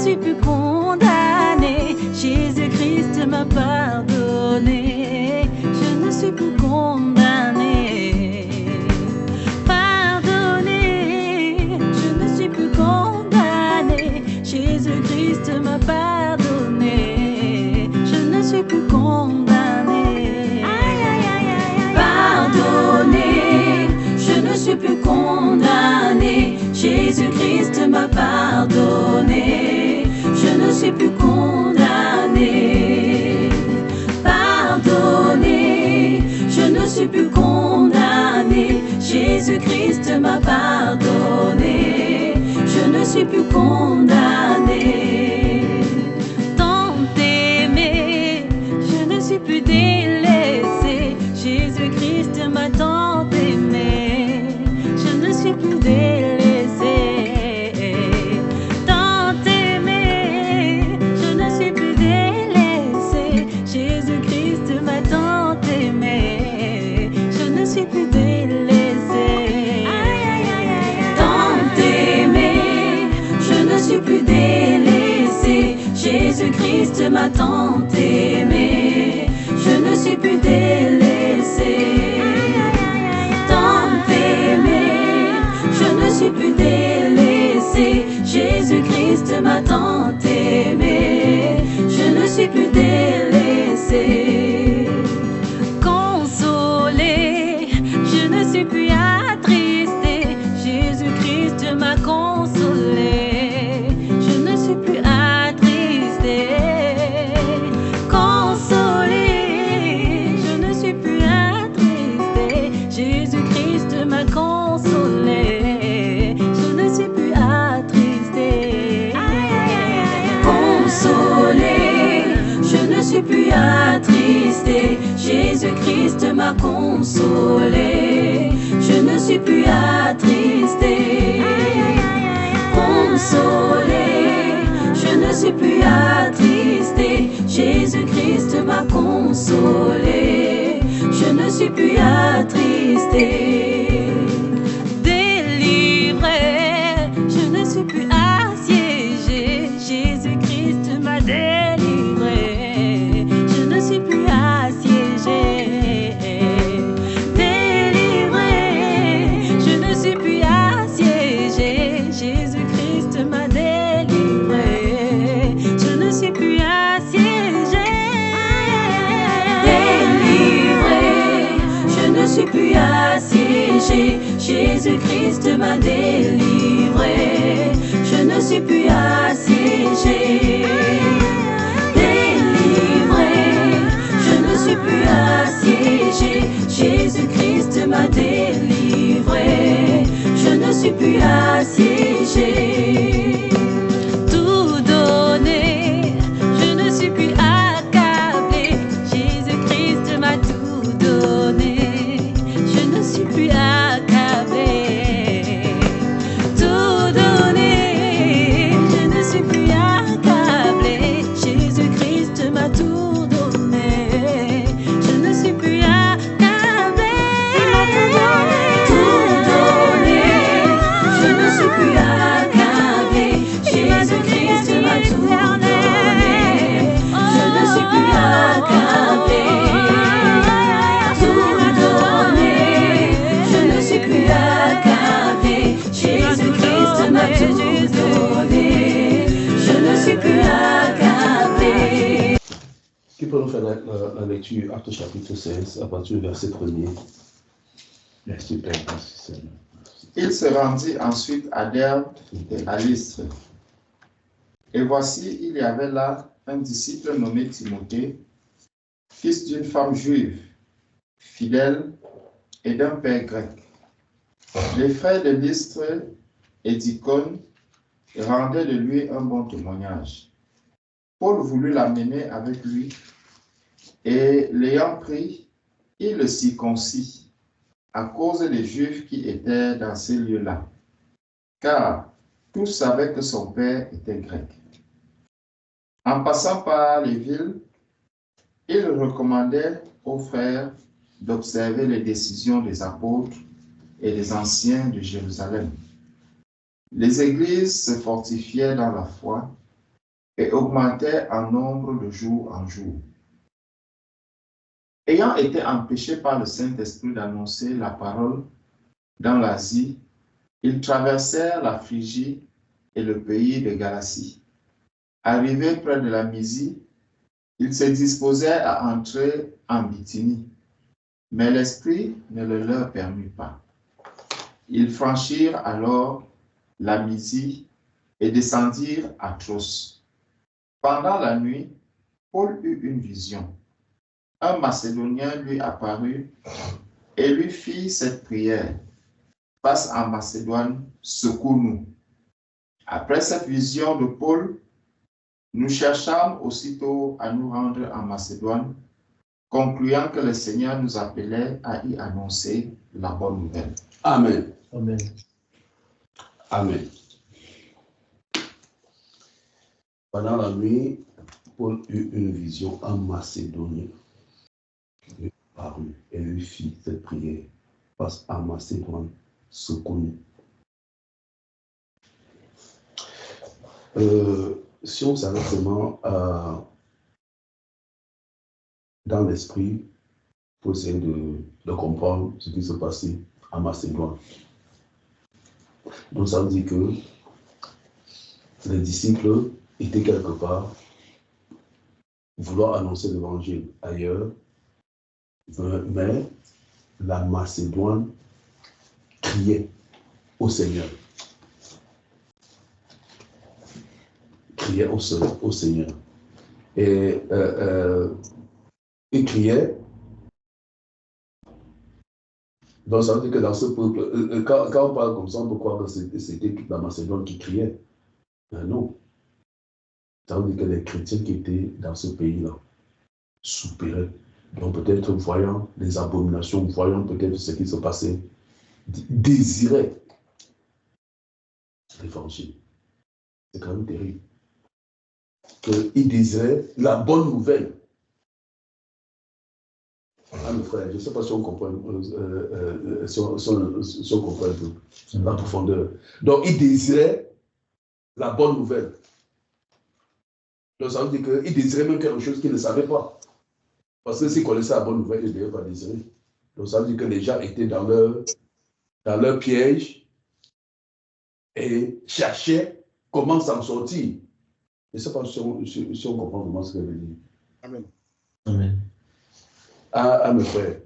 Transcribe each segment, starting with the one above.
suis plus condamnée. Jésus-Christ m'a pardonné. Je ne suis plus condamnée. Pardonnée. Je ne suis plus condamnée. Jésus-Christ m'a pardonné. Je ne suis plus condamnée. Pardonnée. Je ne suis plus condamnée. Jésus-Christ m'a pardonné. Je ne suis plus condamnée. Pardonnée. Je ne suis plus condamnée. Jésus-Christ m'a pardonné. Je ne suis plus condamnée. Tant aimé, je ne suis plus délaissée. Jésus-Christ m'a tant aimé. Je ne suis plus délaissée. Tant aimé, je ne suis plus délaissée. Jésus-Christ m'a tant aimé. Je ne suis plus délaissée. Tant aimé, je ne suis plus délaissée. Jésus-Christ m'a tant aimé. Je ne suis plus délaissée. Tant aimé, je ne suis plus délaissée. Jésus-Christ m'a tant aimé. Je ne suis plus délaissée. Consolée, je ne suis plus attristée. Jésus-Christ m'a consolée. Je ne suis plus attristée. Consolée, je ne suis plus attristée. Jésus-Christ m'a consolée. Je ne suis plus attristée. Consolée, je ne suis plus attristée. Jésus-Christ m'a consolée. Je ne suis plus attristée. Consolée, je ne suis plus attristée. Jésus-Christ m'a consolée. Je ne suis plus attristée. Délivrée, je ne suis plus assiégée. Jésus-Christ m'a délivrée. Je ne suis plus assiégée. Délivrée, je ne suis plus assiégée. Jésus-Christ m'a délivrée. Je ne suis plus assiégée. Délivrée, je ne suis plus assiégée. Jésus-Christ m'a délivrée. Je ne suis plus assiégée. Délivrée, je ne suis plus assiégée. Jésus-Christ m'a délivrée. Je ne suis plus assiégée. Tout donné, je ne suis plus accablée. Jésus-Christ m'a tout donné. Je ne suis plus accablée. Tout donné, je ne suis plus accablée. Jésus-Christ m'a tout donné. Je ne suis plus accablée. Tout donné, je ne suis plus accablée. Jésus-Christ m'a tout donné. Je ne suis plus accablée. Tout donné, je ne suis plus accablée. Jésus-Christ m'a tout donné. Je ne suis plus accablée. Qui peut nous faire la lecture, Actes chapitre 16, à partir du verset 1er. Merci Père, merci Seigneur. Il se rendit ensuite à Derbe et à Lystre. Et voici, il y avait là un disciple nommé Timothée, fils d'une femme juive, fidèle et d'un père grec. Les frères de Lystre et d'Icône rendaient de lui un bon témoignage. Paul voulut l'amener avec lui, et l'ayant pris, il le circoncit à cause des Juifs qui étaient dans ces lieux-là, car tous savaient que son père était grec. En passant par les villes, il recommandait aux frères d'observer les décisions des apôtres et des anciens de Jérusalem. Les églises se fortifiaient dans la foi et augmentait en nombre de jour en jour. Ayant été empêchés par le Saint-Esprit d'annoncer la parole dans l'Asie, ils traversèrent la Phrygie et le pays de Galatie. Arrivés près de la Mysie, ils se disposaient à entrer en Bithynie, mais l'Esprit ne le leur permit pas. Ils franchirent alors la Mysie et descendirent à Tros. Pendant la nuit, Paul eut une vision. Un Macédonien lui apparut et lui fit cette prière. Passe en Macédoine, secours-nous. Après cette vision de Paul, nous cherchâmes aussitôt à nous rendre en Macédoine, concluant que le Seigneur nous appelait à y annoncer la bonne nouvelle. Amen. Amen. Amen. Pendant la nuit, Paul eut une vision en Macédonie. Il parut et lui fit cette prière. Passe en Macédoine, secours-nous. Si on savait vraiment dans l'esprit pour essayer de comprendre ce qui se passait en Macédoine. Donc ça veut dire que les disciples étaient quelque part vouloir annoncer l'évangile ailleurs, mais la Macédoine criait au Seigneur. Criait au Seigneur. Et il criait. Donc ça veut dire que dans ce peuple, quand on parle comme ça, on peut croire que c'était toute la Macédoine qui criait. Mais non. Ça veut dire que les chrétiens qui étaient dans ce pays-là soupiraient. Donc peut-être voyant les abominations, voyant peut-être ce qui se passait, désiraient l'évangile. C'est quand même terrible. Qu'ils désiraient la bonne nouvelle. Ah, mes frères, je ne sais pas si on comprend, si on comprend un peu la profondeur. Donc, ils désiraient la bonne nouvelle. Donc, ça veut dire qu'ils désiraient même quelque chose qu'ils ne savaient pas. Parce que s'ils connaissaient la bonne nouvelle, ils ne devaient pas désirer. Donc, ça veut dire que les gens étaient dans leur piège et cherchaient comment s'en sortir. Je ne sais pas si on comprend vraiment ce que je veux dire. Amen. Amen. Ah, mes frères.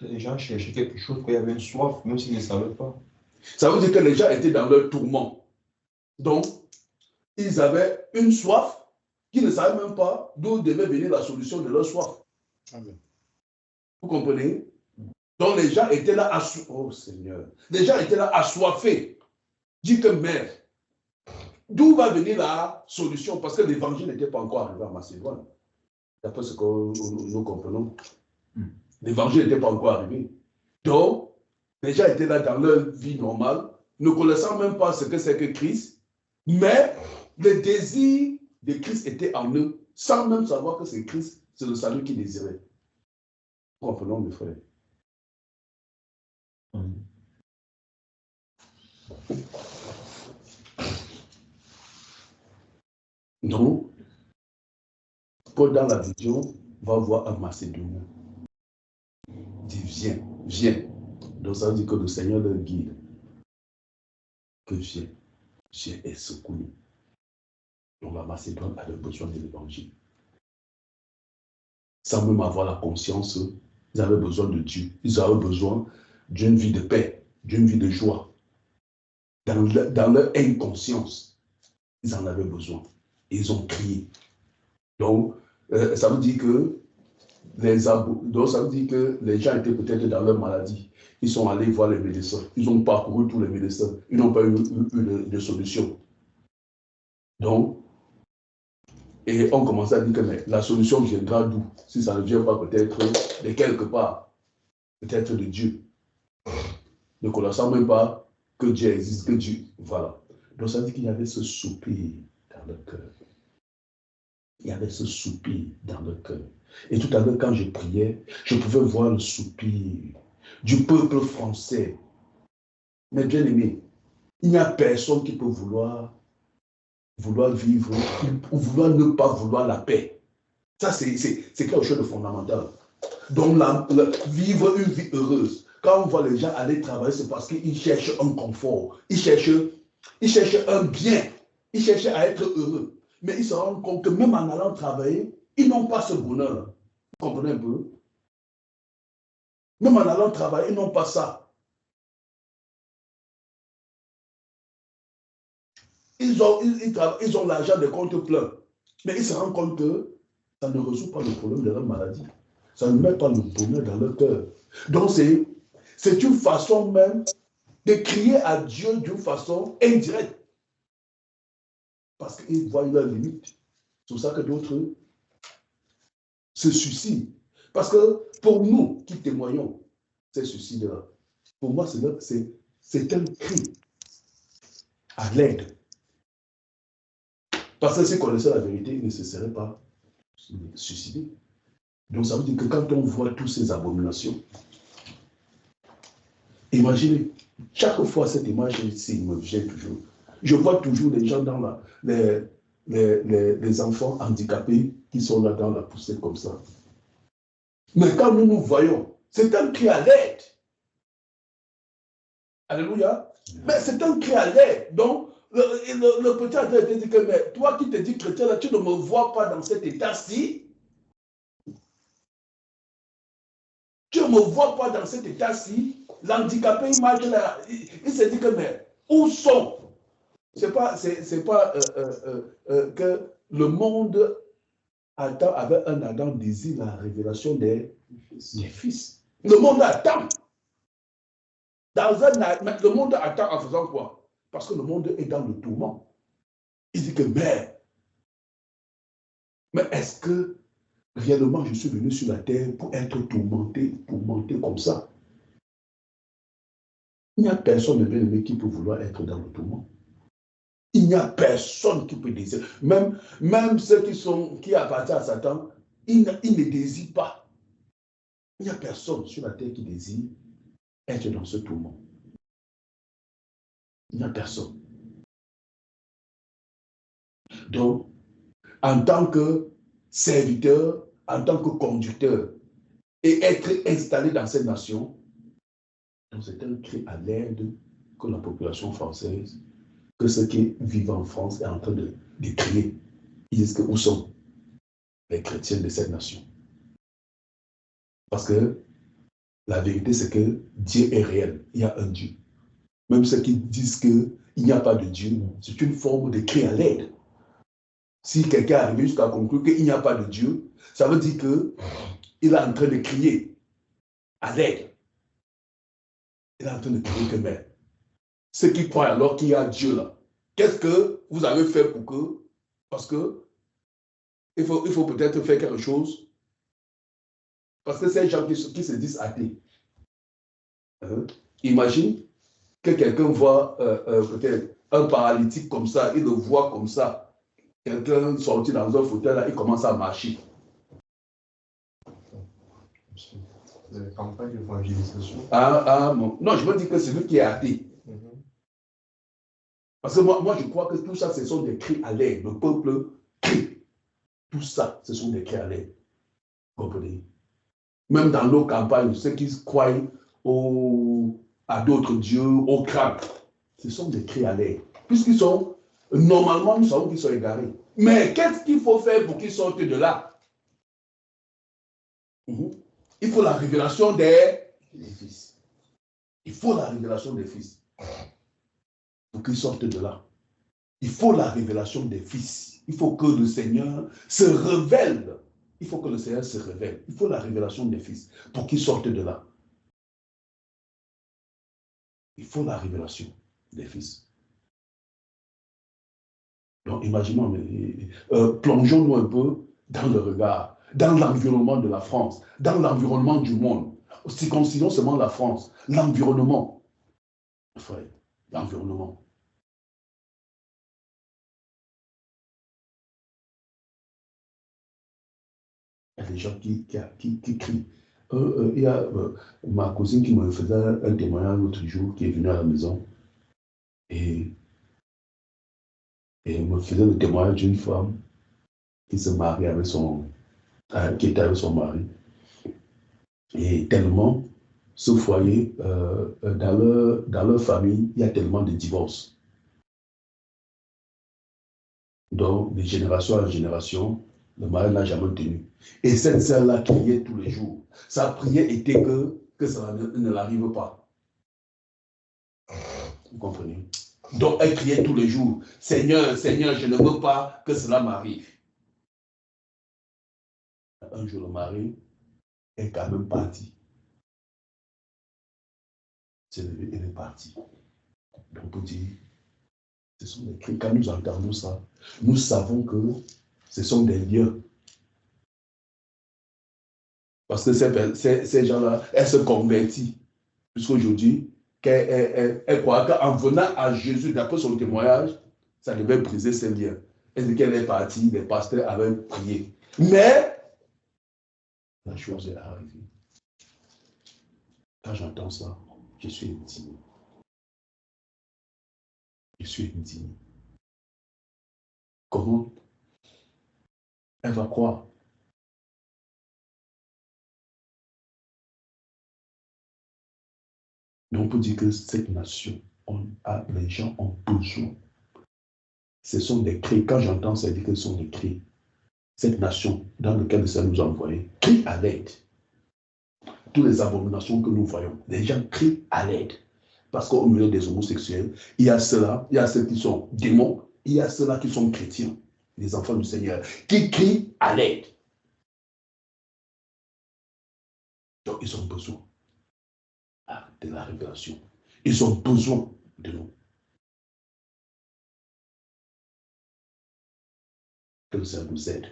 Les gens cherchaient quelque chose, qu'il y avait une soif, même s'ils ne savaient pas. Ça veut dire que les gens étaient dans leur tourment. Donc, ils avaient une soif qu'ils ne savaient même pas d'où devait venir la solution de leur soif. Amen. Vous comprenez? Donc, les gens étaient là assoiffés. Oh Seigneur. Les gens étaient là assoiffés. Dis que mère, d'où va venir la solution? Parce que l'évangile n'était pas encore arrivé à Macédoine. D'après ce que nous comprenons. L'évangile n'était pas encore arrivé. Donc, les gens étaient là dans leur vie normale, ne connaissant même pas ce que c'est que Christ, mais le désir de Christ était en eux, sans même savoir que c'est Christ, c'est le salut qu'ils désiraient. Comprenons, mes frères. Donc, Paul dans la vision va voir un Macédonien. Il dit, viens, viens. Donc ça veut dire que le Seigneur leur guide. Que viens et secours. Donc la Macédoine avait besoin de l'évangile. Sans même avoir la conscience, ils avaient besoin de Dieu. Ils avaient besoin d'une vie de paix, d'une vie de joie. Dans leur inconscience, ils en avaient besoin. Et ils ont crié. Donc, ça veut dire que donc ça veut dire que les gens étaient peut-être dans leur maladie. Ils sont allés voir les médecins. Ils ont parcouru tous les médecins. Ils n'ont pas eu de solution. Donc, et on commençait à dire que mais la solution viendra d'où? Si ça ne vient pas peut-être de quelque part, peut-être de Dieu. Ne connaissant même pas que Dieu existe, que Dieu, voilà. Donc ça veut dire qu'il y avait ce soupir dans le cœur. Il y avait ce soupir dans le cœur. Et tout à l'heure, quand je priais, je pouvais voir le soupir du peuple français. Mais bien aimé, il n'y a personne qui peut vouloir vouloir vivre, ou vouloir ne pas vouloir la paix. Ça, c'est quelque chose de fondamental. Donc, vivre une vie heureuse. Quand on voit les gens aller travailler, c'est parce qu'ils cherchent un confort, ils cherchent un bien, ils cherchent à être heureux. Mais ils se rendent compte que même en allant travailler, ils n'ont pas ce bonheur. Vous comprenez un peu? Même en allant travailler, ils n'ont pas ça. Ils ont l'argent des comptes pleins. Mais ils se rendent compte que ça ne résout pas le problème de leur maladie. Ça ne met pas le bonheur dans leur cœur. Donc c'est une façon même de crier à Dieu d'une façon indirecte. Parce qu'ils voient leurs limites. C'est pour ça que d'autres se suicident. Parce que pour nous qui témoignons ces suicides-là, pour moi, c'est un cri à l'aide. Parce que s'ils connaissaient la vérité, ils ne se seraient pas suicidés. Donc ça veut dire que quand on voit toutes ces abominations, imaginez, chaque fois cette image ici me vient toujours. Je vois toujours les gens dans les enfants handicapés qui sont là dans la poussée comme ça. Mais quand nous voyons, c'est un cri à l'aide. Alléluia. Mais c'est un cri à l'aide. Donc, le petit a dit que, mais toi qui te dis chrétien, là, tu ne me vois pas dans cet état-ci. Tu ne me vois pas dans cet état-ci. L'handicapé, il marche là. Il se dit que, mais où sont? C'est pas que le monde attend, avec un ardent désir, la révélation des fils. Le monde attend. Le monde attend en faisant quoi? Parce que le monde est dans le tourment. Il dit que, mais est-ce que réellement je suis venu sur la terre pour être tourmenté comme ça? Il n'y a personne, bien aimé, qui peut vouloir être dans le tourment. Il n'y a personne qui peut désirer. Même ceux qui appartiennent à Satan, ils ne désirent pas. Il n'y a personne sur la terre qui désire être dans ce tourment. Il n'y a personne. Donc, en tant que serviteur, en tant que conducteur, et être installé dans cette nation, c'est un cri à l'aide que la population française, que ceux qui vivent en France est en train de crier. Ils disent que où sont les chrétiens de cette nation? Parce que la vérité, c'est que Dieu est réel. Il y a un Dieu. Même ceux qui disent qu'il n'y a pas de Dieu, c'est une forme de cri à l'aide. Si quelqu'un arrive jusqu'à conclure qu'il n'y a pas de Dieu, ça veut dire qu'il est en train de crier à l'aide. Il est en train de crier que, mais ceux qui croient alors qu'il y a Dieu là, qu'est-ce que vous avez fait pour que, parce que il faut peut-être faire quelque chose, parce que ces gens qui se disent athées, imagine que quelqu'un voit peut-être un paralytique comme ça, il le voit comme ça, quelqu'un sorti dans un fauteuil là, il commence à marcher. La campagne d'évangélisation. Non, je veux dire que c'est lui qui est athée. Parce que moi, je crois que tout ça, ce sont des cris à l'aide. Le peuple crie. Tout ça, ce sont des cris à l'aide. Vous comprenez? Même dans nos campagnes, ceux qui croient à d'autres dieux, aux crânes, ce sont des cris à l'aide. Puisqu'ils sont, normalement, nous savons qu'ils sont égarés. Mais qu'est-ce qu'il faut faire pour qu'ils sortent de là? Il faut la révélation des fils. Il faut la révélation des fils. Pour qu'ils sortent de là. Il faut la révélation des fils. Il faut que le Seigneur se révèle. Il faut que le Seigneur se révèle. Il faut la révélation des fils pour qu'ils sortent de là. Il faut la révélation des fils. Donc imaginons, plongeons-nous un peu dans le regard, dans l'environnement de la France, dans l'environnement du monde. Si considérons seulement la France, l'environnement. Frère, l'environnement. Il y a des gens qui crient. Il y a ma cousine qui me faisait un témoignage l'autre jour, qui est venue à la maison. Et Et il me faisait le témoignage d'une femme qui se marie avec qui était avec son mari. Et tellement, ce foyer, dans leur famille, il y a tellement de divorces. Donc, de génération en génération, le mari n'a jamais tenu. Et cette sœur-là criait tous les jours. Sa prière était que ça ne l'arrive pas. Vous comprenez? Donc, elle criait tous les jours, Seigneur, Seigneur, je ne veux pas que cela m'arrive. Un jour, le mari est quand même parti. C'est levé, il est parti. Donc, on peut dire, ce sont des cris. Quand nous entendons ça, nous savons que ce sont des lieux. Parce que ces gens-là, elles se convertissent. Puisqu'aujourd'hui, elle croit qu'en venant à Jésus, d'après son témoignage, ça devait briser ses liens. Elle dit qu'elle est partie, les pasteurs avaient prié. Mais la chose est arrivée. Quand j'entends ça, je suis indigné. Je suis indigné. Comment elle va croire? Mais on peut dire que cette nation, les gens ont besoin. Ce sont des cris. Quand j'entends ça, je dis que ce sont des cris. Cette nation dans laquelle ça nous a envoyés crie à l'aide. Toutes les abominations que nous voyons, les gens crient à l'aide. Parce qu'au milieu des homosexuels, il y a ceux qui sont démons, il y a ceux-là qui sont chrétiens, les enfants du Seigneur, qui crient à l'aide. Donc, ils ont besoin de la révélation. Ils ont besoin de nous. Que le Seigneur nous aide.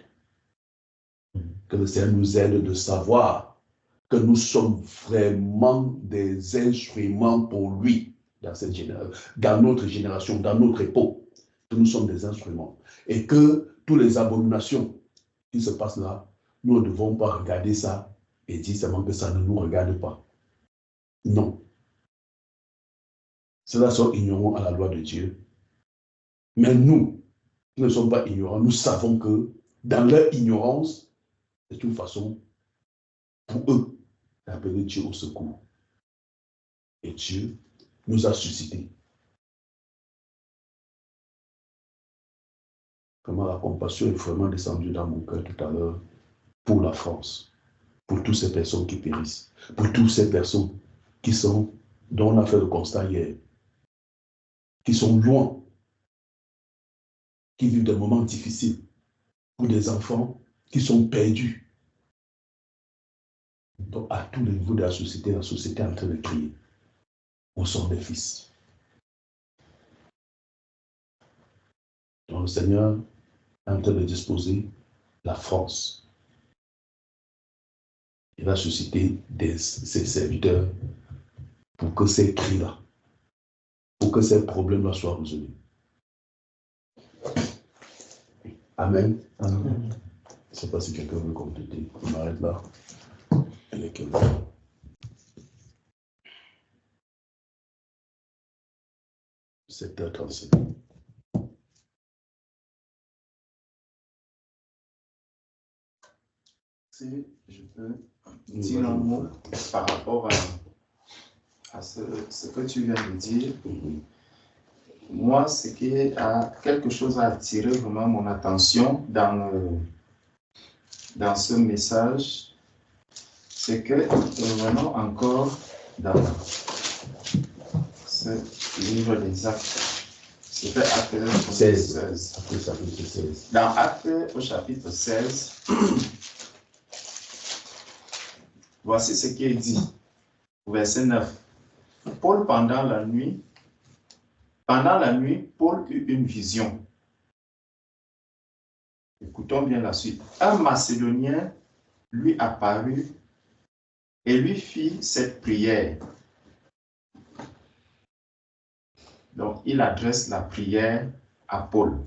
Que le Seigneur nous aide de savoir que nous sommes vraiment des instruments pour lui dans notre génération, dans notre époque. Que nous sommes des instruments. Et que toutes les abominations qui se passent là, nous ne devons pas regarder ça et dire seulement que ça ne nous regarde pas. Non. Ceux-là sont ignorants à la loi de Dieu. Mais nous ne sommes pas ignorants. Nous savons que dans leur ignorance, de toute façon, pour eux, d'appeler Dieu au secours. Et Dieu nous a suscité. Vraiment, la compassion est vraiment descendue dans mon cœur tout à l'heure pour la France, pour toutes ces personnes qui périssent, pour toutes ces personnes dont on a fait le constat hier, qui sont loin, qui vivent des moments difficiles, pour des enfants qui sont perdus. Donc, à tous les niveaux de la société est en train de crier. Où sont les fils? Donc, le Seigneur est en train de disposer la France. Il va susciter ses serviteurs pour que ces cris-là, pour que ces problèmes-là soient résolus. Amen. Amen. Je ne sais pas si quelqu'un veut compléter. On m'arrête là. Elle est quelle heure? C'est 7h37. Si je peux dire un mot par rapport à ce que tu viens de dire. Moi, ce qui a quelque chose à attirer vraiment mon attention dans ce message, c'est que nous revenons encore dans ce livre des Actes. C'était Actes 16. Dans Actes au chapitre 16, voici ce qui est dit, verset 9. Paul, pendant la nuit, Paul eut une vision. Écoutons bien la suite. Un Macédonien lui apparut et lui fit cette prière. Donc, il adresse la prière à Paul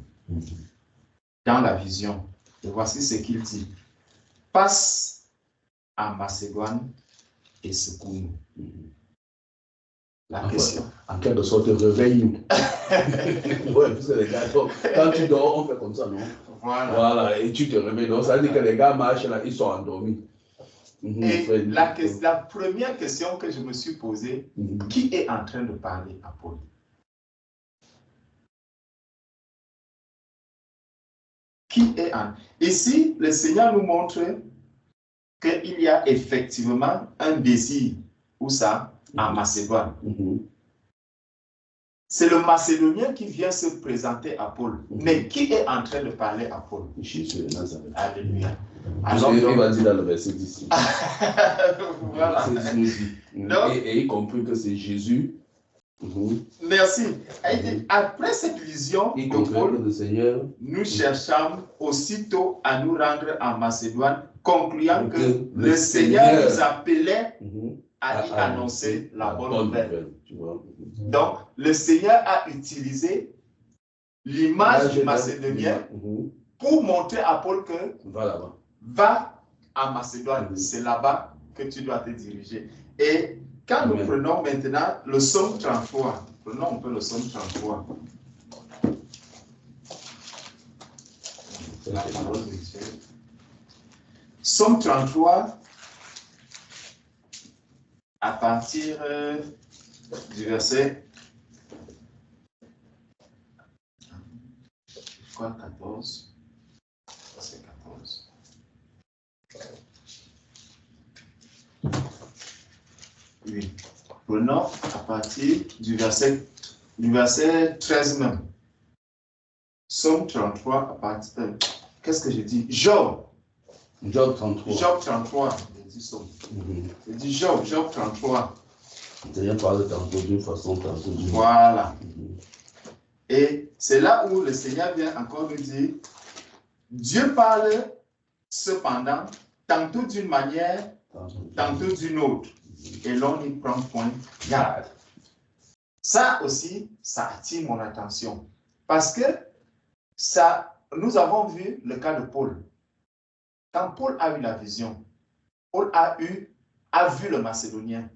dans la vision. Et voici ce qu'il dit. Passe en Macédoine et secours-nous. La question. En quelque sorte, réveille-nous. Ouais, puisque les gars, quand tu dors, on fait comme ça, non? Voilà, et tu te réveilles. Donc, ça veut dire que les gars marchent là, ils sont endormis. Et la première question que je me suis posée, qui est en train de parler à Paul? Qui est en... Ici, le Seigneur nous montre qu'il y a effectivement un désir, où ça? En Macédoine. C'est le Macédonien qui vient se présenter à Paul. Mais qui est en train de parler à Paul? Jésus de Nazareth. Alléluia. Alors, il va dire dans le verset 10. Voilà. Et y compris que c'est Jésus. Merci. Après cette vision de Paul, le Seigneur, nous cherchons aussitôt à nous rendre en Macédoine, concluant que le Seigneur nous appelait à y annoncer la bonne nouvelle. Donc, le Seigneur a utilisé l'image du Macédonien pour montrer à Paul que va en Macédoine, c'est là-bas que tu dois te diriger. Et quand nous prenons maintenant le psaume 33, prenons un peu le psaume 33. La parole de Dieu. Psaume 33, à partir du verset 14. Verset 14. Oui. Prenons à partir du verset 13 même. Psaume 33, à partir... Qu'est-ce que je dis? Job 33. Job 33. Je dis Job 33. C'est-à-dire parler tantôt d'une façon, tantôt d'une autre. Voilà. Et c'est là où le Seigneur vient encore nous dire, Dieu parle cependant tantôt d'une manière, tantôt d'une autre. Et l'on n'y prend point garde. Ça aussi, ça attire mon attention. Parce que ça, nous avons vu le cas de Paul. Quand Paul a eu la vision, Paul a vu le Macédonien.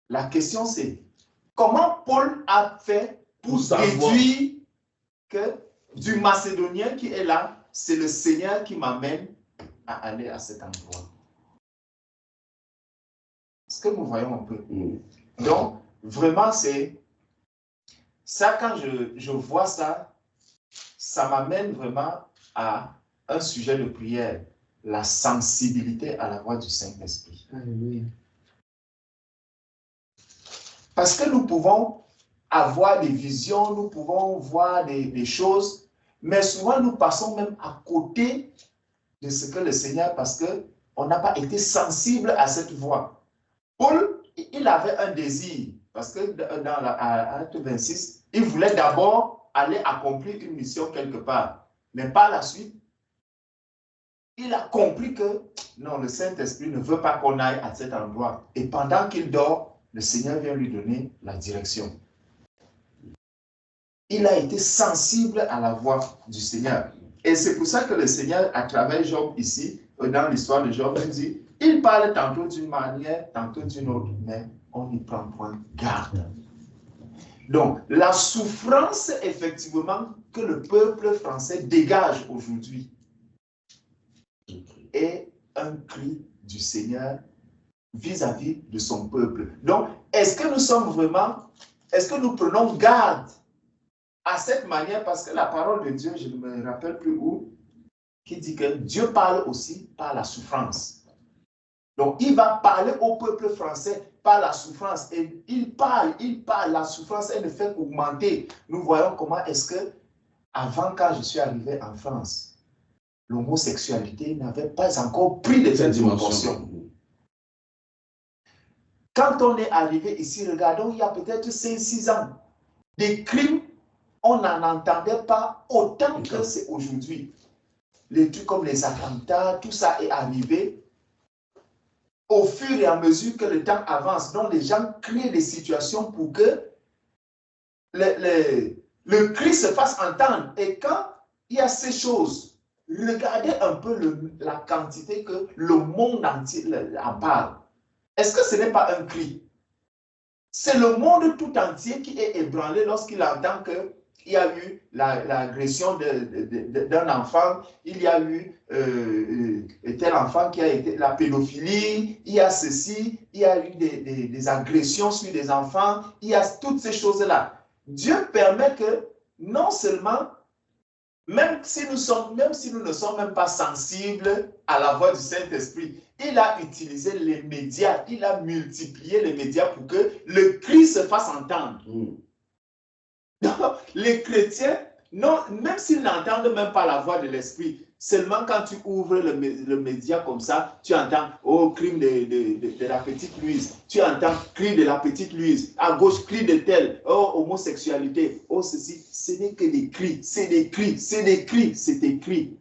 La question c'est, comment Paul a fait pour déduire que du Macédonien qui est là, c'est le Seigneur qui m'amène à aller à cet endroit? Est-ce que nous voyons un peu? Donc, vraiment, c'est ça, quand je vois ça, ça m'amène vraiment à un sujet de prière, la sensibilité à la voix du Saint-Esprit. Parce que nous pouvons avoir des visions, nous pouvons voir des choses, mais souvent nous passons même à côté de ce que le Seigneur, parce qu'on n'a pas été sensible à cette voix. Paul, il avait un désir, parce que dans l'acte 26, il voulait d'abord aller accomplir une mission quelque part. Mais par la suite, il a compris que non, le Saint-Esprit ne veut pas qu'on aille à cet endroit. Et pendant qu'il dort, le Seigneur vient lui donner la direction. Il a été sensible à la voix du Seigneur. Et c'est pour ça que le Seigneur, à travers Job ici, dans l'histoire de Job, il dit, il parle tantôt d'une manière, tantôt d'une autre, mais on n'y prend point garde. Donc, la souffrance, effectivement, que le peuple français dégage aujourd'hui est un cri du Seigneur vis-à-vis de son peuple. Donc, est-ce que nous sommes vraiment, est-ce que nous prenons garde à cette manière? Parce que la parole de Dieu, je ne me rappelle plus où, qui dit que Dieu parle aussi par la souffrance. Donc, il va parler au peuple français par la souffrance. Et il parle, la souffrance, elle ne fait qu'augmenter. Nous voyons comment est-ce que, avant, quand je suis arrivé en France, l'homosexualité n'avait pas encore pris de telles dimensions. Quand on est arrivé ici, regardons, il y a peut-être 5-6 ans, des crimes, on n'en entendait pas autant que c'est aujourd'hui. Les trucs comme les attentats, tout ça est arrivé au fur et à mesure que le temps avance. Donc les gens créent des situations pour que le cri se fasse entendre. Et quand il y a ces choses, regardez un peu la quantité que le monde entier en parle. Est-ce que ce n'est pas un cri? C'est le monde tout entier qui est ébranlé lorsqu'il entend qu'il y a eu l'agression d'un enfant, il y a eu tel enfant qui a été la pédophilie, il y a ceci, il y a eu des agressions sur des enfants, il y a toutes ces choses-là. Dieu permet que non seulement, même si nous ne sommes même pas sensibles à la voix du Saint-Esprit, il a utilisé les médias, il a multiplié les médias pour que le cri se fasse entendre. Donc, les chrétiens, non, même s'ils n'entendent même pas la voix de l'Esprit, seulement quand tu ouvres le média comme ça, tu entends « Oh, crime de la petite Louise », tu entends « Cri de la petite Louise », à gauche, cri de tel, « Oh, homosexualité », « Oh, ceci », ce n'est que des cris, c'est des cris, c'est des cris, c'est des cris.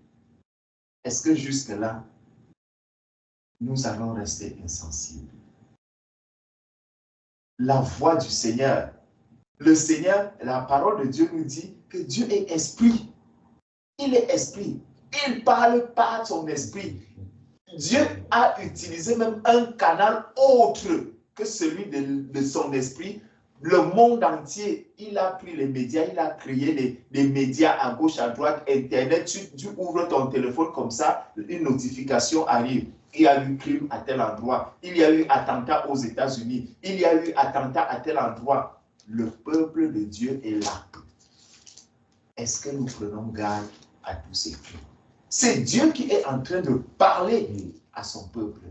Est-ce que jusque-là, nous allons rester insensibles? La voix du Seigneur, le Seigneur, la parole de Dieu nous dit que Dieu est esprit. Il est esprit. Il parle par son esprit. Dieu a utilisé même un canal autre que celui de son esprit. Le monde entier, il a pris les médias, il a créé des médias à gauche, à droite, Internet. Tu ouvres ton téléphone comme ça, une notification arrive. Il y a eu crime à tel endroit. Il y a eu attentat aux États-Unis. Il y a eu attentat à tel endroit. Le peuple de Dieu est là. Est-ce que nous prenons garde à tous ces crimes? C'est Dieu qui est en train de parler à son peuple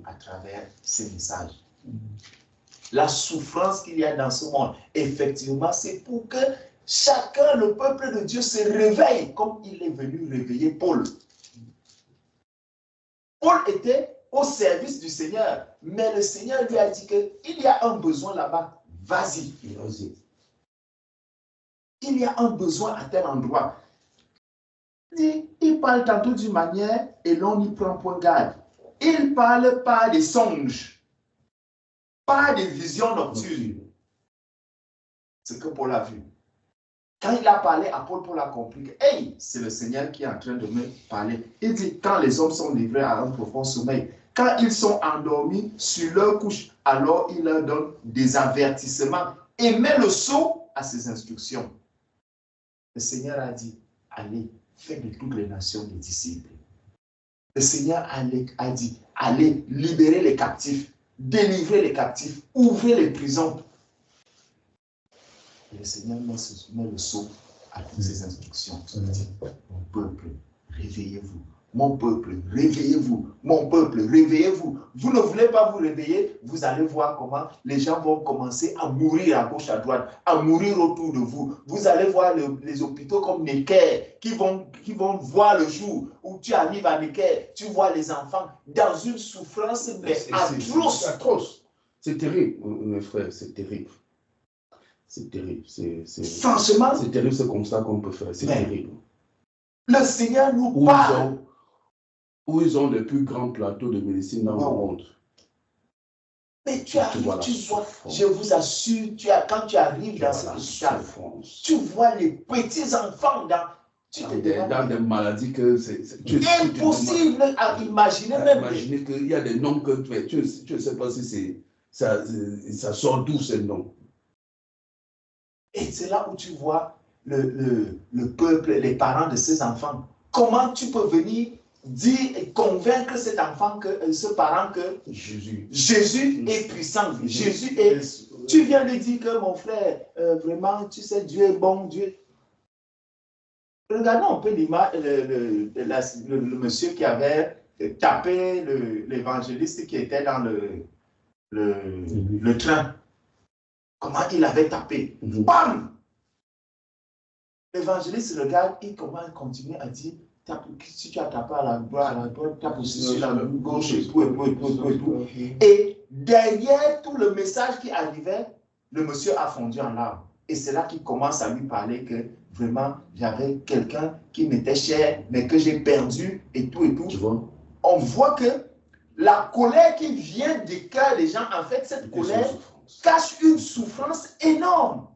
à travers ces messages. La souffrance qu'il y a dans ce monde, effectivement, c'est pour que chacun, le peuple de Dieu, se réveille comme il est venu réveiller Paul. Paul était au service du Seigneur, mais le Seigneur lui a dit qu'il y a un besoin là-bas. Vas-y, vas-y. Il y a un besoin à tel endroit. Il parle tantôt d'une manière et l'on n'y prend point garde. Il parle pas des songes, pas des visions nocturnes. Ce que Paul a vu. Quand il a parlé à Paul, Paul a compris que hey, c'est le Seigneur qui est en train de me parler. Il dit, quand les hommes sont livrés à un profond sommeil, quand ils sont endormis sur leur couche, alors il leur donne des avertissements et met le sceau à ses instructions. Le Seigneur a dit, allez, faites de toutes les nations des disciples. Le Seigneur a dit, allez, libérez les captifs, délivrez les captifs, ouvrez les prisons. Et le Seigneur met le sceau à toutes ses instructions. Il dit, mon peuple, réveillez-vous. Mon peuple, réveillez-vous. Mon peuple, réveillez-vous. Vous ne voulez pas vous réveiller, vous allez voir comment les gens vont commencer à mourir à gauche, à droite, à mourir autour de vous. Vous allez voir les hôpitaux comme Necker qui vont voir le jour où tu arrives à Necker, tu vois les enfants dans une souffrance atroce. C'est terrible, mes frères, c'est terrible. C'est terrible. Franchement, c'est terrible ce constat qu'on peut faire. C'est terrible. Le Seigneur nous parle. Où ils ont le plus grand plateau de médecine dans le monde. Mais tu arrives, tu vois, je vous assure, quand tu arrives dans cet hôpital, tu vois les petits enfants dans des maladies que c'est impossible à imaginer. Imaginer qu'il y a des noms que tu ne sais pas si ça sort d'où ces noms. Et c'est là où tu vois le peuple, les parents de ces enfants. Comment tu peux venir dire et convaincre cet enfant, ce parent que Jésus est puissant. Jésus est... Tu viens lui dire que mon frère, vraiment, tu sais, Dieu est bon, Dieu... Regardons un peu l'image, le monsieur qui avait tapé l'évangéliste qui était dans le train. Comment il avait tapé. Bam! L'évangéliste regarde et comment il continue à dire, si tu as tapé à la droite, tape aussi sur la gauche et tout. Et derrière tout le message qui arrivait, le monsieur a fondu en larmes. Et c'est là qu'il commence à lui parler que vraiment, j'avais quelqu'un qui m'était cher, mais que j'ai perdu et tout et tout. Tu vois? On voit que la colère qui vient des cœurs des gens, en fait, cette colère cache une souffrance énorme.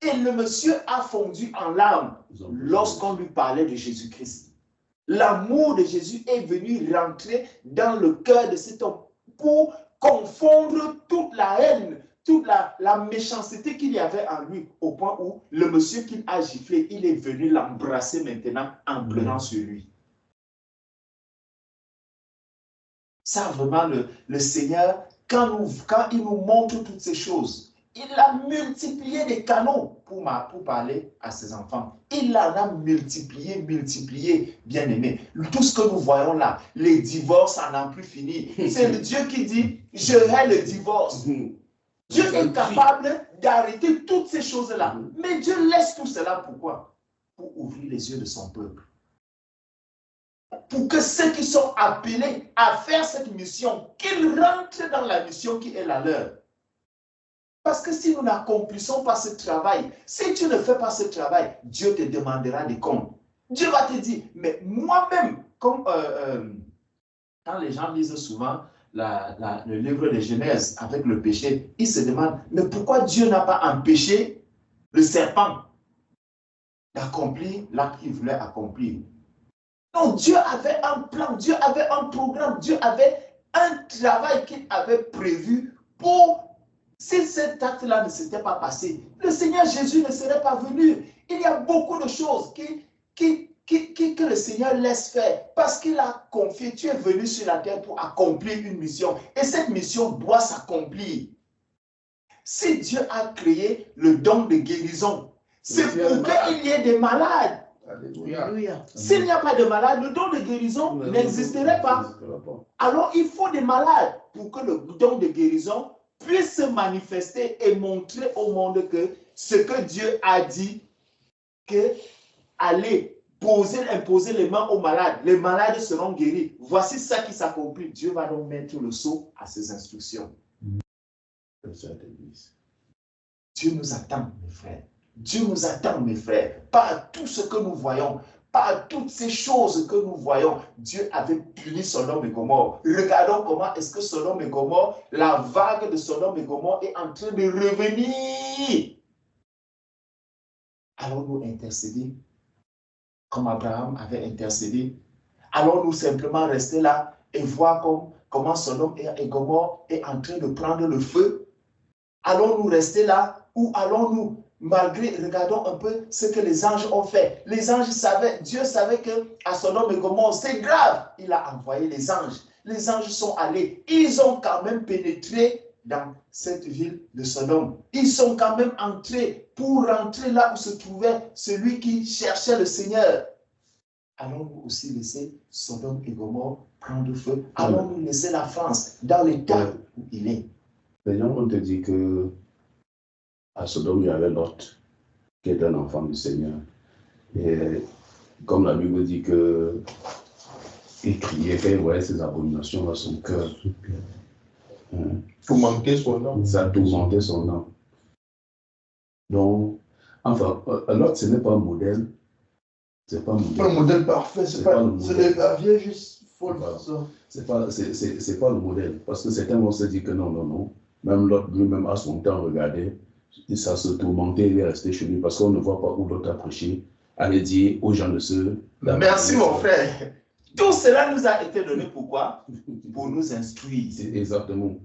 Et le monsieur a fondu en larmes lorsqu'on lui parlait de Jésus-Christ. L'amour de Jésus est venu rentrer dans le cœur de cet homme pour confondre toute la haine, toute la méchanceté qu'il y avait en lui, au point où le monsieur qu'il a giflé, il est venu l'embrasser maintenant en pleurant sur lui. Ça, vraiment, le Seigneur, quand il nous montre toutes ces choses, il a multiplié les canaux pour parler à ses enfants. Il en a multiplié, bien aimé. Tout ce que nous voyons là, les divorces, ça n'en plus fini. C'est le Dieu qui dit, je hais le divorce. Dieu est capable d'arrêter toutes ces choses-là. Mais Dieu laisse tout cela, pourquoi? Pour ouvrir les yeux de son peuple. Pour que ceux qui sont appelés à faire cette mission, qu'ils rentrent dans la mission qui est la leur. Parce que si nous n'accomplissons pas ce travail, si tu ne fais pas ce travail, Dieu te demandera des comptes. Dieu va te dire, mais moi-même, comme quand les gens lisent souvent le livre de Genèse avec le péché, ils se demandent, mais pourquoi Dieu n'a pas empêché le serpent d'accomplir l'acte qu'il voulait accomplir? Non, Dieu avait un plan, Dieu avait un programme, Dieu avait un travail qu'il avait prévu pour... Si cet acte-là ne s'était pas passé, le Seigneur Jésus ne serait pas venu. Il y a beaucoup de choses que le Seigneur laisse faire parce qu'il a confié. Tu es venu sur la terre pour accomplir une mission et cette mission doit s'accomplir. Si Dieu a créé le don de guérison, c'est pour qu'il y ait des malades. Alléluia. S'il n'y a pas de malades, le don de guérison n'existerait pas. Alors il faut des malades pour que le don de guérison puisse se manifester et montrer au monde que ce que Dieu a dit, que allez imposer les mains aux malades, les malades seront guéris. Voici ça qui s'accomplit. Dieu va donc mettre le sceau à ses instructions. Dieu nous attend, mes frères. Dieu nous attend, mes frères. Pas tout ce que nous voyons, pas toutes ces choses que nous voyons. Dieu avait puni Sodome et Gomorrhe. Regardons comment est-ce que Sodome et Gomorrhe, la vague de Sodome et Gomorrhe est en train de revenir. Allons-nous intercéder comme Abraham avait intercédé? Allons-nous simplement rester là et voir comment Sodome et Gomorrhe est en train de prendre le feu? Allons-nous rester là ou allons-nous, regardons un peu ce que les anges ont fait. Les anges savaient, Dieu savait qu'à Sodome et Gomorrhe, c'est grave. Il a envoyé les anges. Les anges sont allés. Ils ont quand même pénétré dans cette ville de Sodome. Ils sont quand même entrés pour rentrer là où se trouvait celui qui cherchait le Seigneur. Allons-nous aussi laisser Sodome et Gomorrhe prendre feu? Allons-nous laisser la France dans l'état où il est? Les gens vont te dire que à Sodome, il y avait Lot, qui est un enfant du Seigneur. Et comme la Bible dit que il criait, quand il voyait ses abominations dans son cœur. Tourmenter son âme. Ça tourmentait son âme. Donc, enfin, Lot, ce n'est pas un modèle. C'est pas un modèle. Pas le modèle parfait, c'est la vieille juste folle. C'est pas le modèle. Parce que certains vont se dire que non. Même Lot lui-même à son temps regardait. Ça se tourmentait, il est resté chez lui parce qu'on ne voit pas où l'autre a prêché. Allez dire aux gens de se... Merci mon frère. Tout cela nous a été donné pourquoi? Pour nous instruire. Exactement.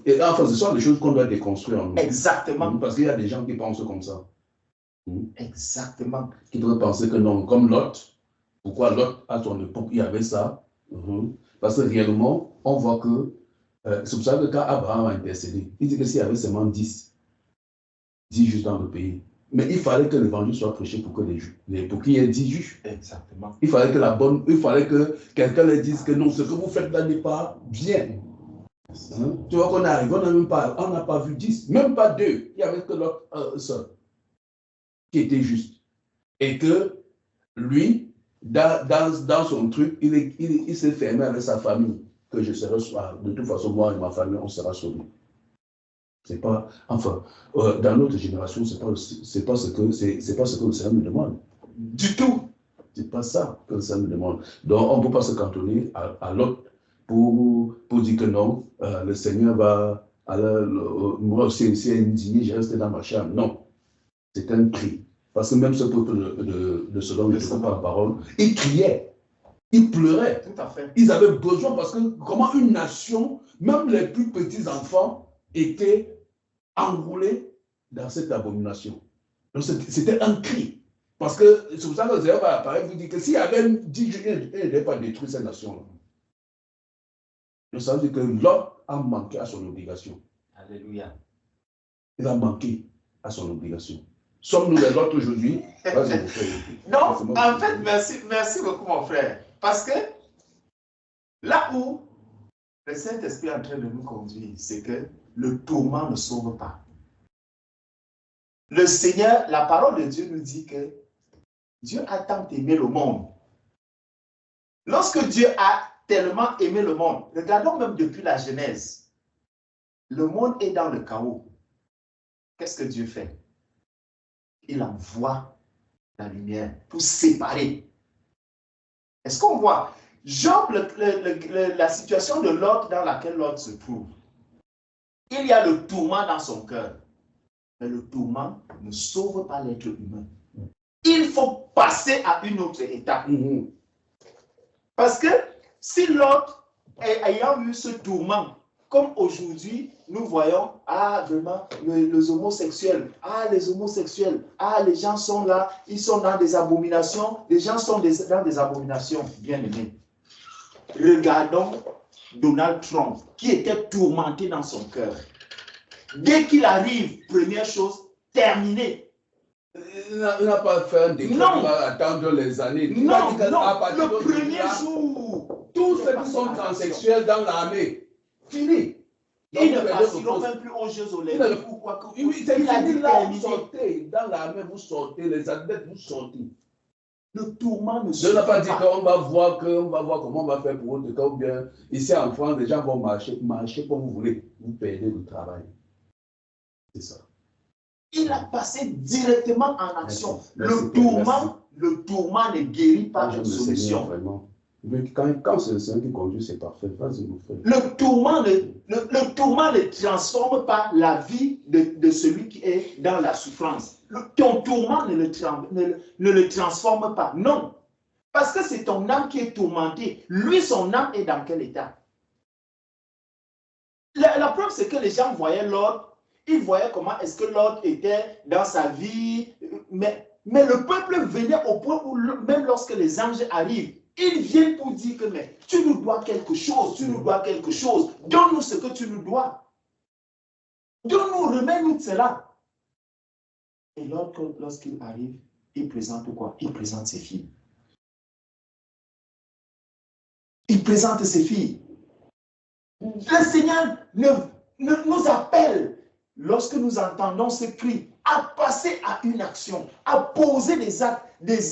Et enfin, ce sont des choses qu'on doit déconstruire en nous. Exactement. Parce qu'il y a des gens qui pensent comme ça. Exactement. Qui devraient penser que non, comme Lot. Pourquoi Lot, à son époque, il y avait ça? Parce que réellement, on voit que c'est pour ça que quand Abraham a intercédé, il dit que s'il y avait seulement 10 juges dans le pays. Mais il fallait que l'évangile soit prêché pour qu'il y ait 10 juges. Exactement. Il fallait que quelqu'un leur dise que non, ce que vous faites là n'est pas bien. Tu vois qu'on arrive, on n'a pas vu 10, même pas 2. Il n'y avait que l'autre seul qui était juste. Et que lui, dans son truc, il s'est fermé avec sa famille. Que je serai, de toute façon, moi et ma famille, on sera sauvés. C'est pas, enfin, dans notre génération, c'est pas ce que le Seigneur nous demande. Du tout. C'est pas ça que le Seigneur nous demande. Donc, on ne peut pas se cantonner à l'autre pour dire que non, le Seigneur va, moi aussi, indigné, j'ai resté dans ma chambre. Non, c'est un cri. Parce que même ce peuple de Sodome, je ne sais pas la parole, ils criaient. Ils pleuraient. Tout à fait. Ils avaient besoin parce que comment une nation, même les plus petits enfants, étaient enroulés dans cette abomination. Donc c'était un cri. Parce que c'est pour ça que Zéro va apparaître, vous dit que s'il y avait 10 jours, il n'avait pas détruit cette nation-là. Donc ça veut dire que l'homme a manqué à son obligation. Alléluia. Il a manqué à son obligation. Sommes-nous les autres aujourd'hui? Non, en fait, merci beaucoup, mon frère. Parce que là où le Saint-Esprit est en train de nous conduire, c'est que le tourment ne sauve pas. Le Seigneur, la parole de Dieu nous dit que Dieu a tant aimé le monde. Lorsque Dieu a tellement aimé le monde, regardons même depuis la Genèse, le monde est dans le chaos. Qu'est-ce que Dieu fait? Il envoie la lumière pour séparer. Est-ce qu'on voit? Job, la situation de Lot dans laquelle Lot se trouve, il y a le tourment dans son cœur. Mais le tourment ne sauve pas l'être humain. Il faut passer à une autre étape. Parce que si Lot, ayant eu ce tourment, comme aujourd'hui, nous voyons, vraiment, les homosexuels, les homosexuels, les gens sont là, ils sont dans des abominations, les gens sont dans des abominations, bien aimés. Regardons Donald Trump, qui était tourmenté dans son cœur. Dès qu'il arrive, première chose, terminé. Il n'a pas fait un décret, il va attendre les années. Non, le premier jour. Tous ceux qui sont transsexuels dans l'armée, fini. Ils ne passeront même plus aux Jeux olympiques ou quoi que ce soit. Il a dit là, vous sortez, dans l'armée, vous sortez, les athlètes, vous sortez. Le tourment ne se fait pas. Je n'ai pas dit qu'on va voir comment on va faire pour eux, ou bien ici en France, les gens vont marcher comme vous voulez. Vous perdez le travail. C'est ça. Il a passé directement en action. Le tourment ne guérit pas une solution. Vraiment. Quand c'est le Seigneur qui conduit, c'est parfait. Vas-y, mon frère. Le tourment ne transforme pas la vie de celui qui est dans la souffrance. Ton tourment ne le transforme pas. Non. Parce que c'est ton âme qui est tourmentée. Lui, son âme est dans quel état? La preuve, c'est que les gens voyaient Lot. Ils voyaient comment est-ce que Lot était dans sa vie. Mais le peuple venait au point où, même lorsque les anges arrivent, ils viennent pour dire que mais, tu nous dois quelque chose, tu nous dois quelque chose. Donne-nous ce que tu nous dois. Donne-nous, remets-nous de cela. Et Lot, lorsqu'il arrive, il présente quoi? Il présente ses filles. Il présente ses filles. Le Seigneur nous appelle, lorsque nous entendons ce cri, à passer à une action, à poser des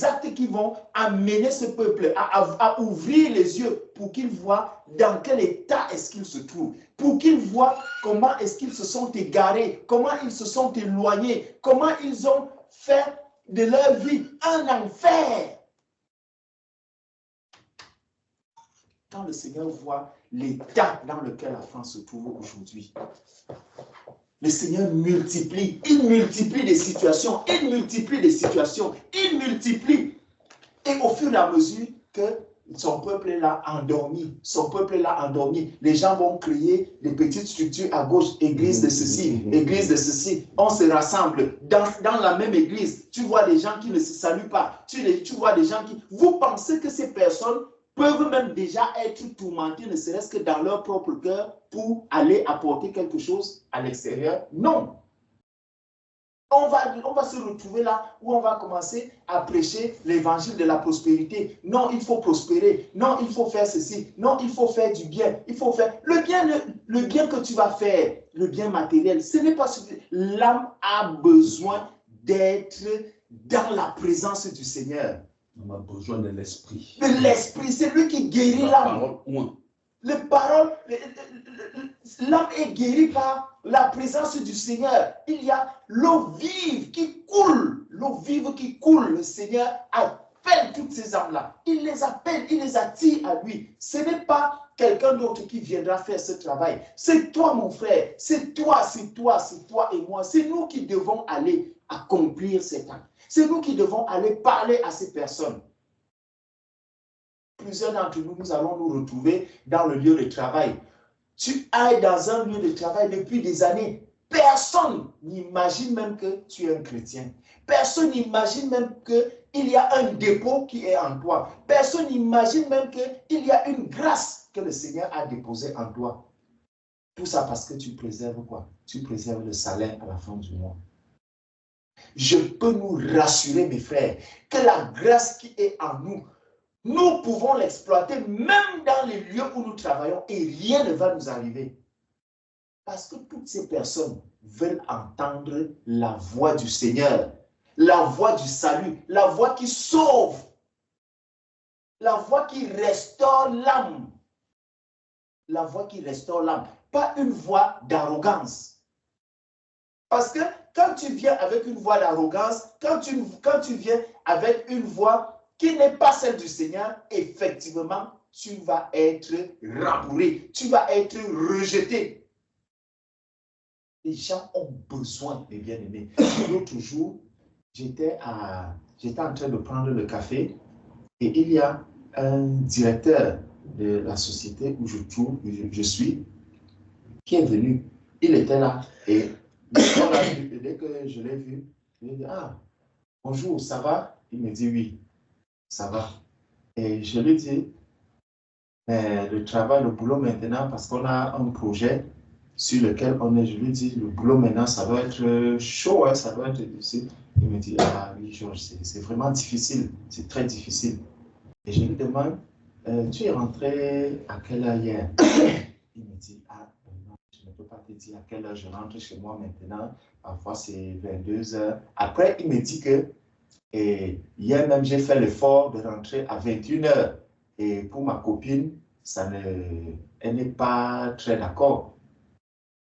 actes qui vont amener ce peuple à ouvrir les yeux pour qu'ils voient dans quel état est-ce qu'ils se trouvent, pour qu'ils voient comment est-ce qu'ils se sont égarés, comment ils se sont éloignés, comment ils ont fait de leur vie un enfer. Quand le Seigneur voit l'état dans lequel la France se trouve aujourd'hui, le Seigneur multiplie, il multiplie des situations, il multiplie des situations, il multiplie. Et au fur et à mesure que son peuple est là endormi, son peuple est là endormi, les gens vont créer des petites structures à gauche, église de ceci, église de ceci, on se rassemble dans la même église. Tu vois des gens qui ne se saluent pas, tu vois des gens qui... Vous pensez que ces personnes peuvent même déjà être tourmentés, ne serait-ce que dans leur propre cœur, pour aller apporter quelque chose à l'extérieur? Non. On va se retrouver là où on va commencer à prêcher l'évangile de la prospérité. Non, il faut prospérer. Non, il faut faire ceci. Non, il faut faire du bien. Il faut faire le bien que tu vas faire, le bien matériel. Ce n'est pas suffisant. L'âme a besoin d'être dans la présence du Seigneur. On a besoin de l'esprit. De l'esprit, c'est lui qui guérit l'âme. L'âme est guérie par la présence du Seigneur. Il y a l'eau vive qui coule. L'eau vive qui coule. Le Seigneur appelle toutes ces âmes-là. Il les appelle, il les attire à lui. Ce n'est pas quelqu'un d'autre qui viendra faire ce travail. C'est toi, mon frère. C'est toi et moi. C'est nous qui devons aller accomplir cet acte. C'est nous qui devons aller parler à ces personnes. Plusieurs d'entre nous, nous allons nous retrouver dans le lieu de travail. Tu ailles dans un lieu de travail depuis des années. Personne n'imagine même que tu es un chrétien. Personne n'imagine même qu'il y a un dépôt qui est en toi. Personne n'imagine même qu'il y a une grâce que le Seigneur a déposée en toi. Tout ça parce que tu préserves quoi? Tu préserves le salaire à la fin du mois. Je peux nous rassurer, mes frères, que la grâce qui est en nous, nous pouvons l'exploiter même dans les lieux où nous travaillons et rien ne va nous arriver. Parce que toutes ces personnes veulent entendre la voix du Seigneur, la voix du salut, la voix qui sauve, la voix qui restaure l'âme. La voix qui restaure l'âme, pas une voix d'arrogance. Parce que quand tu viens avec une voix d'arrogance, quand tu viens avec une voix qui n'est pas celle du Seigneur, effectivement, tu vas être rembourré, tu vas être rejeté. Les gens ont besoin des bien-aimés. L'autre jour, j'étais en train de prendre le café et il y a un directeur de la société où je suis, qui est venu. Il était là et dès que je l'ai vu, je lui ai dit, ah, bonjour, ça va? Il me dit oui, ça va. Et je lui ai dit, mais le travail, le boulot maintenant, parce qu'on a un projet sur lequel on est, je lui ai dit, le boulot maintenant, ça doit être chaud, hein, ça doit être difficile. Il me dit, ah oui, Georges, c'est vraiment difficile, c'est très difficile. Et je lui demande, tu es rentré à quelle heure hier? Il me dit, ah, non, je ne peux pas te dire à quelle heure je rentre chez moi maintenant. Parfois, c'est 22 heures. Après, il me dit que hier même, j'ai fait l'effort de rentrer à 21 heures. Et pour ma copine, elle n'est pas très d'accord.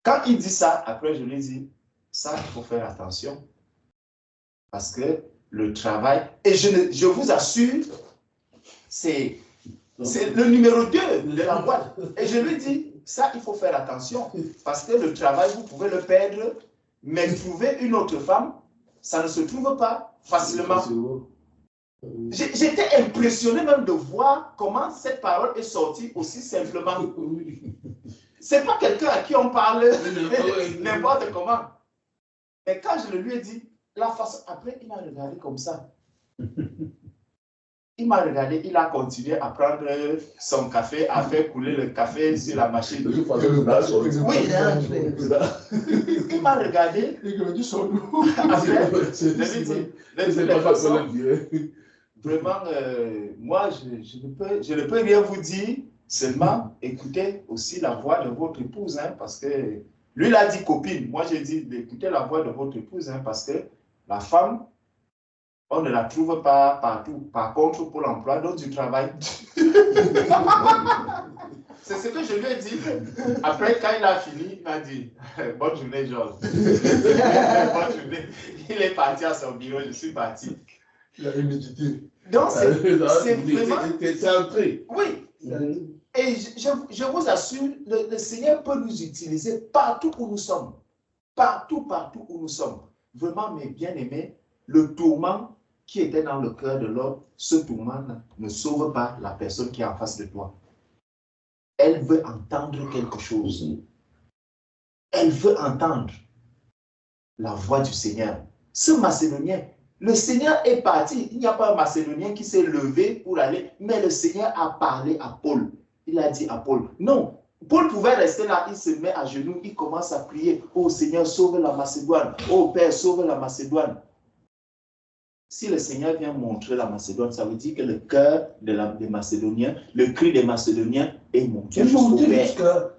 Quand il dit ça, après, je lui dis, ça, il faut faire attention. Parce que le travail, et je vous assure, c'est le numéro 2 de la boîte. Et je lui dis, ça, il faut faire attention. Parce que le travail, vous pouvez le perdre, mais trouver une autre femme, ça ne se trouve pas facilement. J'étais impressionné même de voir comment cette parole est sortie aussi simplement. Ce n'est pas quelqu'un à qui on parle n'importe comment. Mais quand je le lui ai dit, la façon, après, il m'a regardé comme ça. Il m'a regardé, il a continué à prendre son café, à faire couler le café sur la machine. Oui, il m'a regardé. Après, vraiment, moi, je ne peux rien vous dire, seulement écoutez aussi la voix de votre épouse, hein, parce que lui, il a dit copine. Moi, j'ai dit écoutez la voix de votre épouse, hein, parce que la femme, on ne la trouve pas partout. Par contre, pour l'emploi, donc du travail. C'est ce que je lui ai dit. Après, quand il a fini, il m'a dit bonne journée, Georges. Bonne journée. Il est parti à son bureau, je suis parti. Il a médité. Donc, c'est vraiment. C'est entré. Oui. Et je vous assure, le Seigneur peut nous utiliser partout où nous sommes. Partout où nous sommes. Vraiment, mes bien-aimés, le tourment qui était dans le cœur de l'homme, ce tourment ne sauve pas la personne qui est en face de toi. Elle veut entendre quelque chose. Elle veut entendre la voix du Seigneur. Ce Macédonien, le Seigneur est parti. Il n'y a pas un Macédonien qui s'est levé pour aller, mais le Seigneur a parlé à Paul. Il a dit à Paul, non, Paul pouvait rester là, il se met à genoux, il commence à prier, oh Seigneur, sauve la Macédoine, oh Père, sauve la Macédoine. Si le Seigneur vient montrer la Macédoine, ça veut dire que le cœur des Macédoniens, le cri des Macédoniens est monté jusqu'au Père.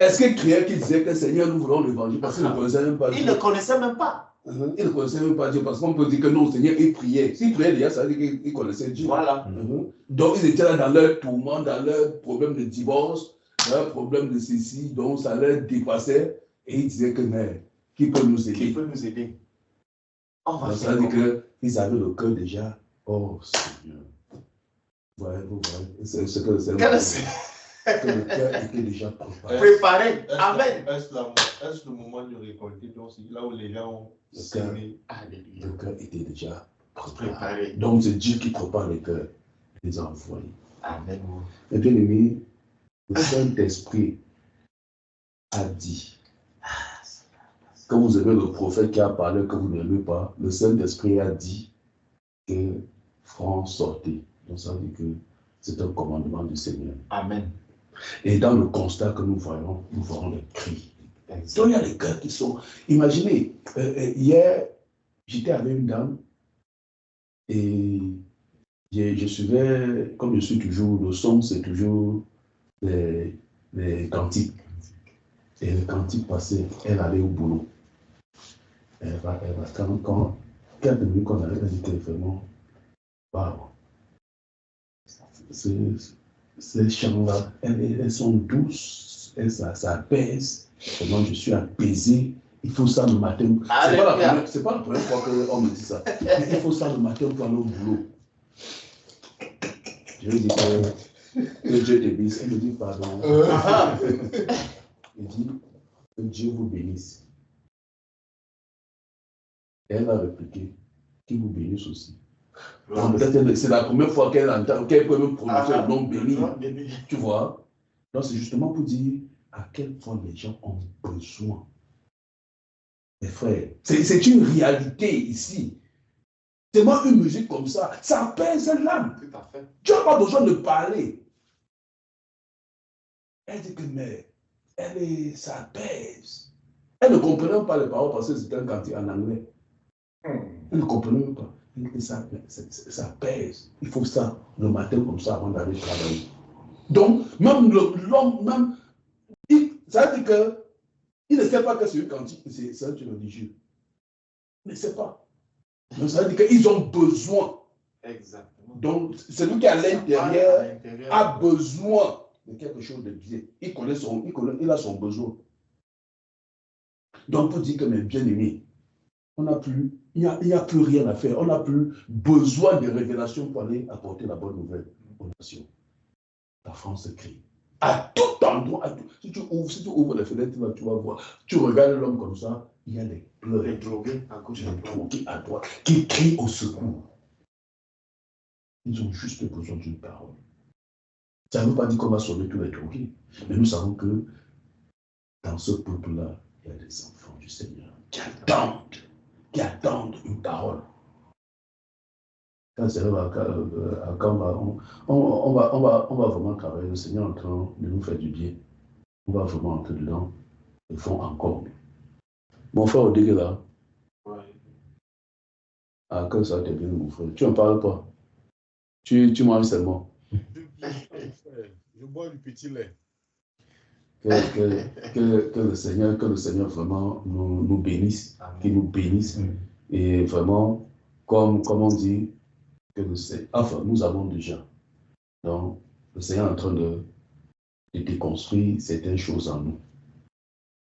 Est-ce qu'il criait qu'il disait que Seigneur, nous voulons l'évangile parce qu'il ne connaissait même pas Dieu? Il ne connaissait même pas. Il ne connaissait même pas Dieu parce qu'on peut dire que non, Seigneur, il priait. S'il priait déjà, ça veut dire qu'il connaissait Dieu. Voilà. Donc, ils étaient là dans leur tourment, dans leur problème de divorce, dans leur problème de ceci, donc ça leur dépassait. Et ils disaient que, mais, qui peut nous aider? Qui peut nous aider? Ça veut dire qu'ils avaient le cœur déjà. Oh Seigneur. Vous voyez. C'est ce que c'est. Que le cœur était déjà préparé. Amen. Est-ce le moment de récolter, donc là où les gens ont semé? Le cœur était déjà préparé. Donc c'est Dieu qui prépare les cœurs, les envoie. Amen. Et bien aimé, le Saint-Esprit a dit que vous aimez le prophète qui a parlé, que vous n'aimez pas, le Saint-Esprit a dit que franc sortez. Donc ça veut dire que c'est un commandement du Seigneur. Amen. Et dans le constat que nous voyons des cris. Donc il y a des cœurs qui sont... Imaginez, hier, j'étais avec une dame et je suivais, comme je suis toujours, le son, c'est toujours les cantiques. Et le cantique passait, elle allait au boulot. Elle va quand 4 minutes qu'on arrive, elle dit que vraiment, waouh, ces chants-là, elles sont douces, ça apaise. Vraiment, je suis apaisé. Il faut ça le matin. C'est pas la première fois qu'on me dit ça. Mais il faut ça le matin pour aller au boulot. Je lui dis que Dieu te bénisse. Elle me dit pardon. Il dit que Dieu vous bénisse. Et elle a répliqué qu'il vous bénisse aussi. C'est la première fois qu'elle peut me prononcer le nom béni. Tu vois? Donc c'est justement pour dire à quel point les gens ont besoin. Mes frères, c'est une réalité ici. C'est moi une musique comme ça, ça apaise l'âme. Tout à fait. Tu n'as pas besoin de parler. Elle dit que mais ça apaise. Elle ne comprenait pas les paroles parce que c'était un cantique en anglais. Elle ne comprenait pas. Elle dit que ça apaise. Il faut ça le matin comme ça avant d'aller travailler. Donc, même l'homme, ça veut dire que il ne sait pas que c'est un cantique, c'est un truc religieux. Il ne sait pas. Donc, ça veut dire qu'ils ont besoin. Exactement. Donc, celui qui est à l'intérieur a besoin de quelque chose de bien. Il a son besoin. Donc, pour dire que mes bien-aimés, il n'y a plus rien à faire. On n'a plus besoin de révélations pour aller apporter la bonne nouvelle aux nations. La France crie. À tout endroit, si tu ouvres les fenêtres, là, tu vas voir. Tu regardes l'homme comme ça, il y a les pleurs. Les drogués à gauche et à droite, qui crient au secours. Ils ont juste besoin d'une parole. Ça ne veut pas dire qu'on va sauver tous les drogués. Mais nous savons que dans ce peuple-là, il y a des enfants du Seigneur qui attendent une parole. Quand le Seigneur on va vraiment travailler, le Seigneur est en train de nous faire du bien. On va vraiment entrer dedans et font encore mieux. Mon frère Odégué là, quand ça te vient, mon frère, tu n'en parles pas. Tu manges seulement. Je bois du petit lait. Que le Seigneur vraiment nous bénisse, qu'il nous bénisse. Et vraiment, comme on dit, enfin, nous avons déjà. Donc, le Seigneur est en train de déconstruire certaines choses en nous.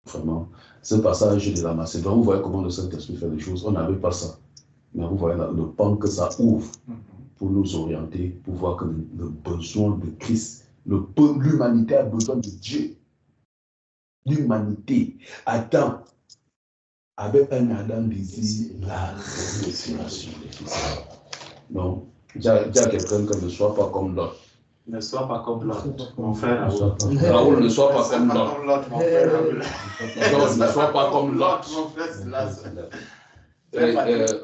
Vraiment. Ce passage de la Macédoine, vous voyez comment le Saint-Esprit fait les choses. On n'avait pas ça. Mais vous voyez le pan que ça ouvre pour nous orienter, pour voir que le besoin de Christ, l'humanité a besoin de Dieu. L'humanité attend avec un ardent désir la respiration de Christ. Donc, dis à quelqu'un que ne soit pas comme l'autre. Ne sois pas comme l'autre, mon frère. Raoul, ne sois pas comme l'autre. Mon frère. Ne sois pas comme l'autre.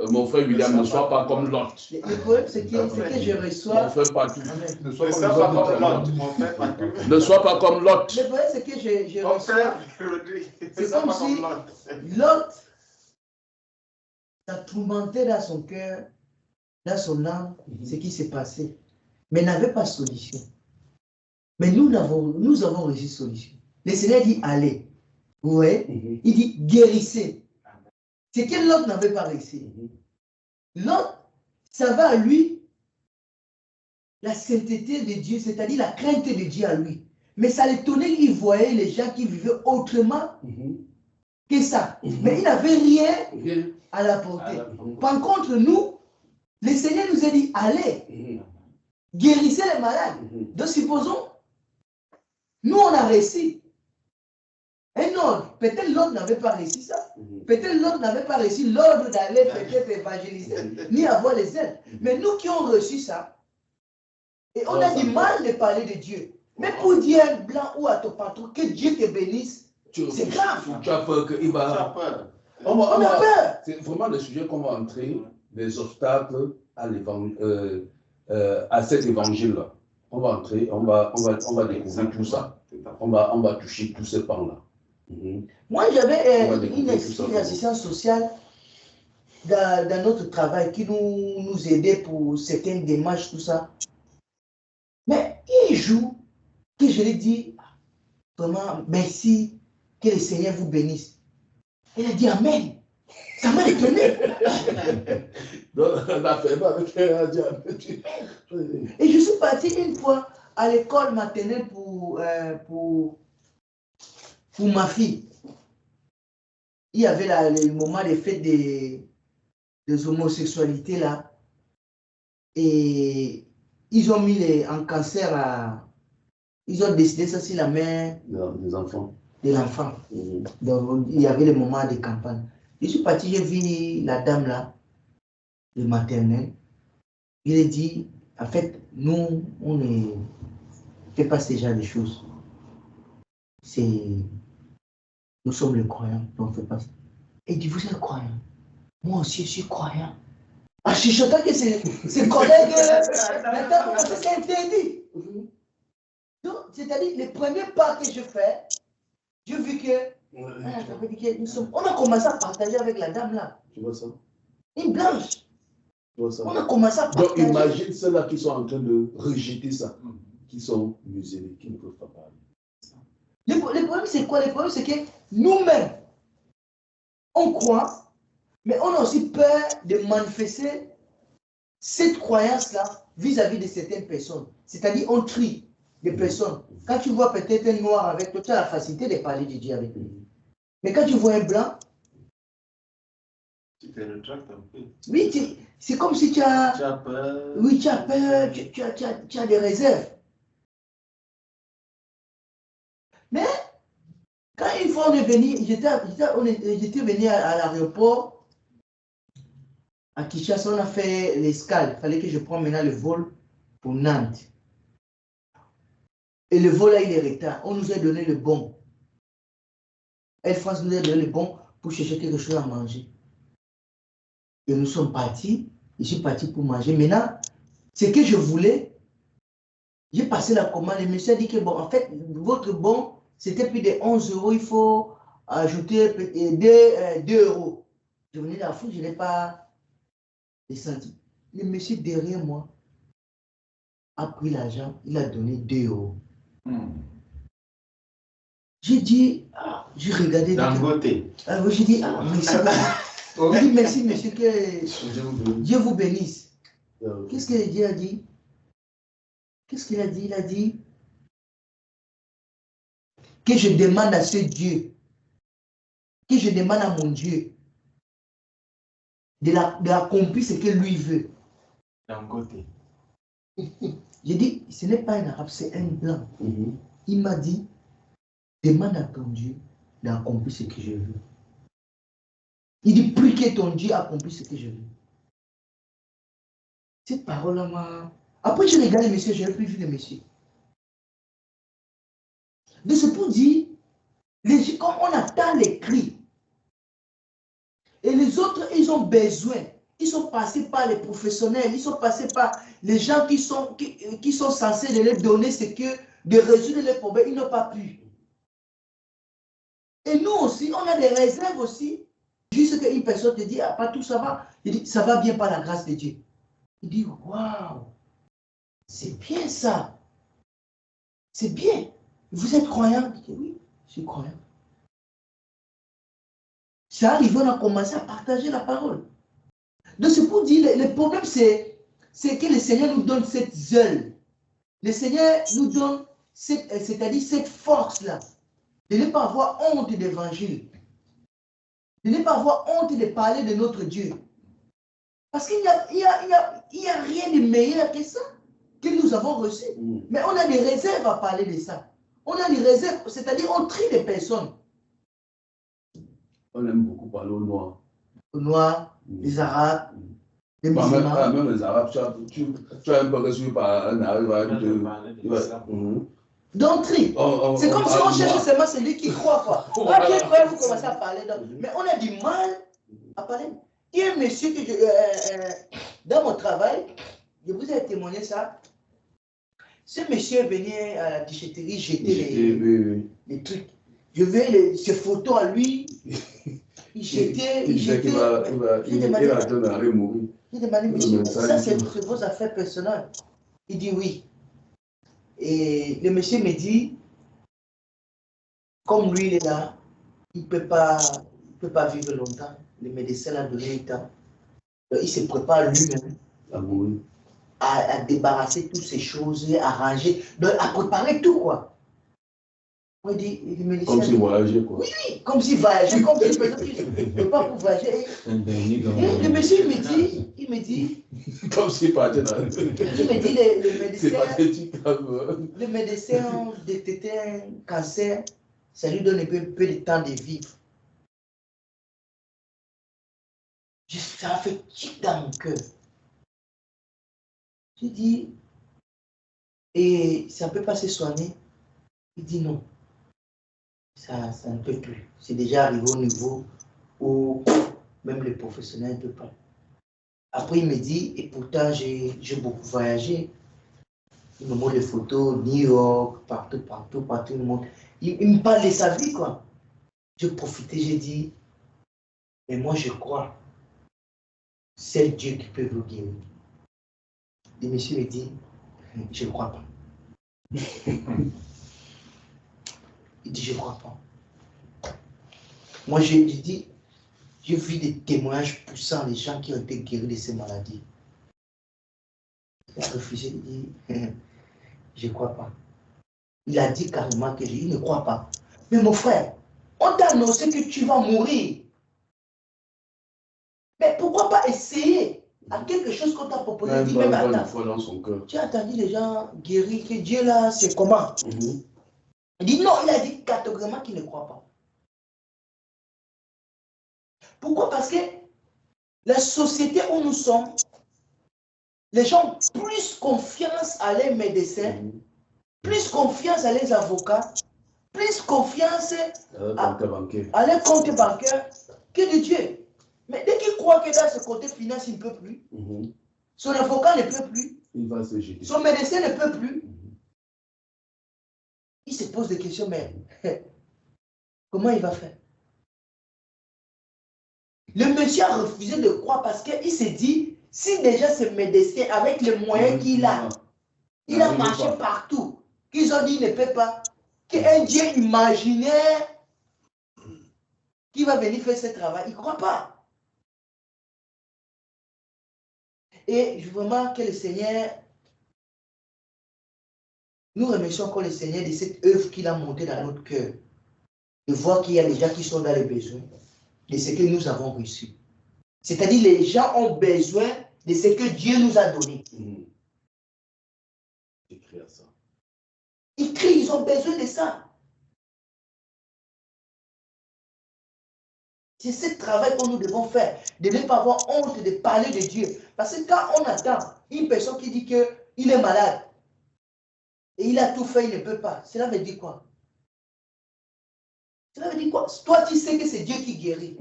Mon frère William, ne sois pas comme l'autre. Le problème, c'est que je reçois. Mon frère Patou. Ne sois pas comme l'autre, mon frère Patou. Ne sois pas comme l'autre. Le problème, c'est que je reçois. C'est comme si l'autre, ça tourmentait dans son cœur, dans son âme, ce qui s'est passé, mais n'avait pas de solution. Mais nous avons reçu solution. Le Seigneur dit allez. Vous voyez? Il dit guérissez. C'est que l'autre n'avait pas réussi. L'autre, ça va à lui, la sainteté de Dieu, c'est-à-dire la crainte de Dieu à lui. Mais ça l'étonnait, il voyait les gens qui vivaient autrement que ça. Mais il n'avait rien à l'apporter. Par contre, nous, le Seigneur nous a dit, allez, guérissez les malades. Donc supposons, nous on a réussi. Un autre, peut-être l'autre n'avait pas réussi ça. Peut-être l'autre n'avait pas réussi l'ordre d'aller peut-être évangéliser, ni avoir les aides. Mais nous qui avons reçu ça, et on a du mal de parler de Dieu. Mais pour dire à un blanc ou à ton patron que Dieu te bénisse, c'est grave. Tu as peur qu'il va... On On a peur. C'est vraiment le sujet qu'on va entrer, les obstacles à cet évangile-là. On va entrer, on va découvrir tout ça. On va toucher tous ces pans-là. Moi, j'avais une assistance sociale dans notre travail qui nous aidait pour certaines démarches, tout ça. Mais il joue que je lui dis, vraiment, merci, que le Seigneur vous bénisse. Il a dit Amen. Ça m'a étonné. Et je suis parti une fois à l'école maternelle pour ma fille. Il y avait le moment des fêtes des homosexualités là. Et ils ont mis en cancer ils ont décidé ça sur la main des enfants. De l'enfant. Donc, il y avait le moment de campagne. Je suis parti, j'ai vu la dame là, le maternel. Il a dit, en fait, nous, on ne fait pas ce genre de choses. Nous sommes les croyants, on ne fait pas ça. Et il dit, vous êtes croyant? Moi aussi, je suis croyant. En chuchotant que ses collègues, maintenant, c'est interdit. Donc, c'est-à-dire, le premier pas que je fais, j'ai vu que, on a commencé à partager avec la dame là. Tu vois ça? Une blanche. Tu vois ça? On a commencé à partager. Donc, imagine ceux-là qui sont en train de rejeter ça, qui sont musulmans, qui ne peuvent pas parler. Le problème, c'est quoi? Le problème, c'est que nous-mêmes, on croit, mais on a aussi peur de manifester cette croyance-là vis-à-vis de certaines personnes. C'est-à-dire, on trie des personnes. Quand tu vois peut-être un noir avec toi, tu as la facilité de parler de Dieu avec lui. Mais quand tu vois un blanc, tu te rétractes un peu. Oui, c'est comme si tu as peur. Oui, tu as peur, tu as des réserves. Mais quand une fois on est venu, j'étais venu à l'aéroport à Kinshasa, on a fait l'escale. Il fallait que je prenne maintenant le vol pour Nantes. Et le vol là, il est retard. On nous a donné le bon. Air France nous a donné le bon pour chercher quelque chose à manger. Et nous sommes partis. Je suis parti pour manger. Maintenant, ce que je voulais, j'ai passé la commande. Le monsieur a dit que, bon, en fait, votre bon, c'était plus de 11 €. Il faut ajouter 2 €. Je venais de la foule, je n'ai pas descendu. Le monsieur derrière moi a pris l'argent, il a donné 2 €. J'ai dit, j'ai regardé. Dangote. J'ai dit, merci. J'ai dit, merci, monsieur, que Dieu vous bénisse. Qu'est-ce que Dieu a dit? Qu'est-ce qu'il a dit? Il a dit que je demande à ce Dieu, que je demande à mon Dieu d'accomplir ce que lui veut. Dangote. J'ai dit, ce n'est pas un arabe, c'est un blanc. Il m'a dit, demande à ton Dieu d'accomplir ce que je veux. Il dit, prie que ton Dieu accomplisse ce que je veux. Cette parole-là m'a... Après, je regarde le monsieur, je n'ai plus vu le monsieur. De ce pour dire, comme on attend les cris, et les autres, ils ont besoin. Ils sont passés par les professionnels, ils sont passés par les gens qui sont censés de leur donner ce que, de résoudre les problèmes, ils n'ont pas pu. Et nous aussi, on a des réserves aussi. Juste qu'une personne te dit, pas tout ça va. Il dit, ça va bien par la grâce de Dieu. Il dit, waouh, c'est bien ça. C'est bien. Vous êtes croyant? Il dit, oui, je suis croyant. C'est arrivé, on a commencé à partager la parole. Donc, c'est pour dire, le problème, c'est que le Seigneur nous donne cette zèle. Le Seigneur nous donne, c'est-à-dire cette force-là, de ne pas avoir honte de l'évangile. De ne pas avoir honte de parler de notre Dieu. Parce qu'il n'y a rien de meilleur que ça, que nous avons reçu. Mais on a des réserves à parler de ça. On a des réserves, c'est-à-dire on trie les personnes. On aime beaucoup parler aux Noirs. Aux Noirs, les Arabes, les musulmans. Même les Arabes, tu as un peu reçu par un Arabe. D'entrée. C'est comme si on cherche seulement celui qui croit, quoi. Voilà. Qui croit, vous commencez à parler. Mais on a du mal à parler. Il y a un monsieur que dans mon travail, je vous ai témoigné ça. Ce monsieur venait à la déchetterie jeter les trucs. Je vais ses photos à lui. Il jetait. Il va donner à mourir. Il demandait, monsieur, ça c'est vos affaires personnelles. Il dit oui. Et le monsieur me dit, comme lui il est là, il ne peut pas vivre longtemps. Le médecin l'a donné le temps. Donc, il se prépare lui-même à débarrasser toutes ces choses, à ranger, donc, à préparer tout, quoi. On dit, le médecin, comme s'il voyageait, quoi. Oui, oui, comme s'il voyageait, comme s'il ne peut pas pour voyager. Et le monsieur, il me dit, comme s'il partait dans... Il me dit, le médecin détectait un cancer, ça lui donne un peu de temps de vivre. Ça a fait tic dans mon cœur. J'ai dit, et ça ne peut pas se soigner. Il dit non, ça ne peut plus. C'est déjà arrivé au niveau où même les professionnels ne peuvent pas. Après, il me dit, et pourtant j'ai beaucoup voyagé. Il me montre les photos, New York, partout, il me montre. Il me parle de sa vie, quoi. J'ai profité, j'ai dit, mais moi je crois. C'est Dieu qui peut vous guérir. Le monsieur me dit, je ne crois pas. Il dit, je ne crois pas. Moi, j'ai dit, j'ai vu des témoignages poussants des gens qui ont été guéris de ces maladies. Il a refusé, il dit, je ne crois pas. Il a dit carrément qu'il ne croit pas. Mais mon frère, on t'a annoncé que tu vas mourir. Mais pourquoi pas essayer à quelque chose qu'on t'a proposé? Même dans son cœur. Tu as entendu les gens guéris, que Dieu là, c'est comment? Il dit non, il a dit catégoriquement qu'il ne croit pas. Pourquoi? Parce que la société où nous sommes, les gens ont plus confiance à les médecins, plus confiance à les avocats, plus confiance à les comptes bancaires que de Dieu. Mais dès qu'il croit que dans ce côté finance, il ne peut plus, son avocat ne peut plus, il va se jeter. Son médecin ne peut plus, il se pose des questions, mais comment il va faire? Le monsieur a refusé de croire parce qu'il s'est dit, si déjà ce médecin, avec les moyens qu'il a, il a marché partout, qu'ils ont dit il ne peut pas, qu'un Dieu imaginaire qui va venir faire ce travail, il ne croit pas. Et vraiment que le Seigneur, nous remercions encore le Seigneur de cette œuvre qu'il a montée dans notre cœur. De voir qu'il y a des gens qui sont dans les besoins de ce que nous avons reçu. C'est-à-dire les gens ont besoin de ce que Dieu nous a donné. Ils crient à ça. Ils crient, ils ont besoin de ça. C'est ce travail que nous devons faire, de ne pas avoir honte de parler de Dieu. Parce que quand on attend une personne qui dit qu'il est malade, et il a tout fait, il ne peut pas, cela veut dire quoi? Cela veut dire quoi? Toi, tu sais que c'est Dieu qui guérit.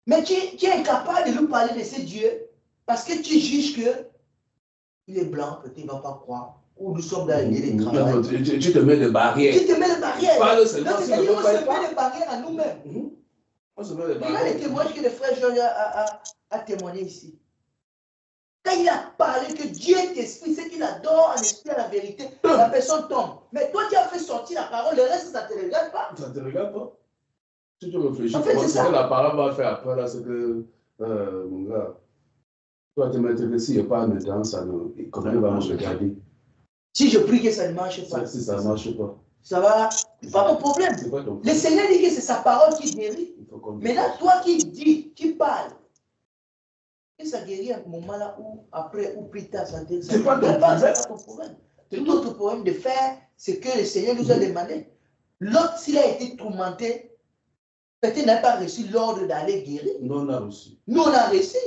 Mais tu es incapable de nous parler de ce Dieu parce que tu juges qu'il est blanc, peut-être il ne va pas croire. Ou nous sommes dans les travail. Tu te mets des barrières. Tu te mets des barrières. Parle seulement, donc, c'est-à-dire qu'on se met des barrières à nous-mêmes. On se met des barrières. Regarde les témoignages que le frère Georges a témoigné ici. Quand il a parlé que Dieu est esprit, c'est qu'il adore en esprit à la vérité, la personne tombe. Mais toi, tu as fait sortir la parole, le reste, ça ne te regarde pas. Ça ne te regarde pas. Si tu réfléchis, en fait, c'est ça que la parole va faire après, là, c'est que, mon gars, toi, tu m'as dit que s'il n'y a pas de temps, ça ne... Comment il va me regarder? Si je prie que ça ne marche pas. Si ça ne marche pas. Ça va, c'est pas mon problème. Le Seigneur dit que c'est sa parole qui guérit. Mais là, toi qui dis, qui parles, et ça guérit à un moment là où, après ou plus tard, ça ne c'est pas ton problème. C'est notre problème de faire ce que le Seigneur nous a demandé. L'autre, s'il a été tourmenté, peut-être n'a pas reçu l'ordre d'aller guérir. Nous, on a reçu. Nous, on a reçu.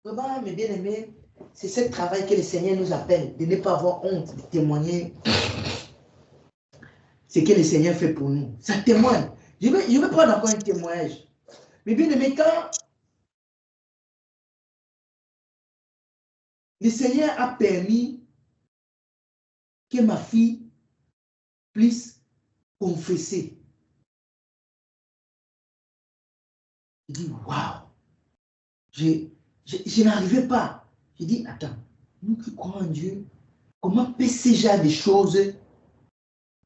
Vraiment, mes bien-aimés, c'est ce travail que le Seigneur nous appelle, de ne pas avoir honte, de témoigner ce que le Seigneur fait pour nous. Ça témoigne. Je vais prendre encore un témoignage. Mais bien aimé, quand le Seigneur a permis que ma fille puisse confesser, je dis, waouh, je n'arrivais pas. Je dis, attends, nous qui croyons en Dieu, comment peut ces genre de choses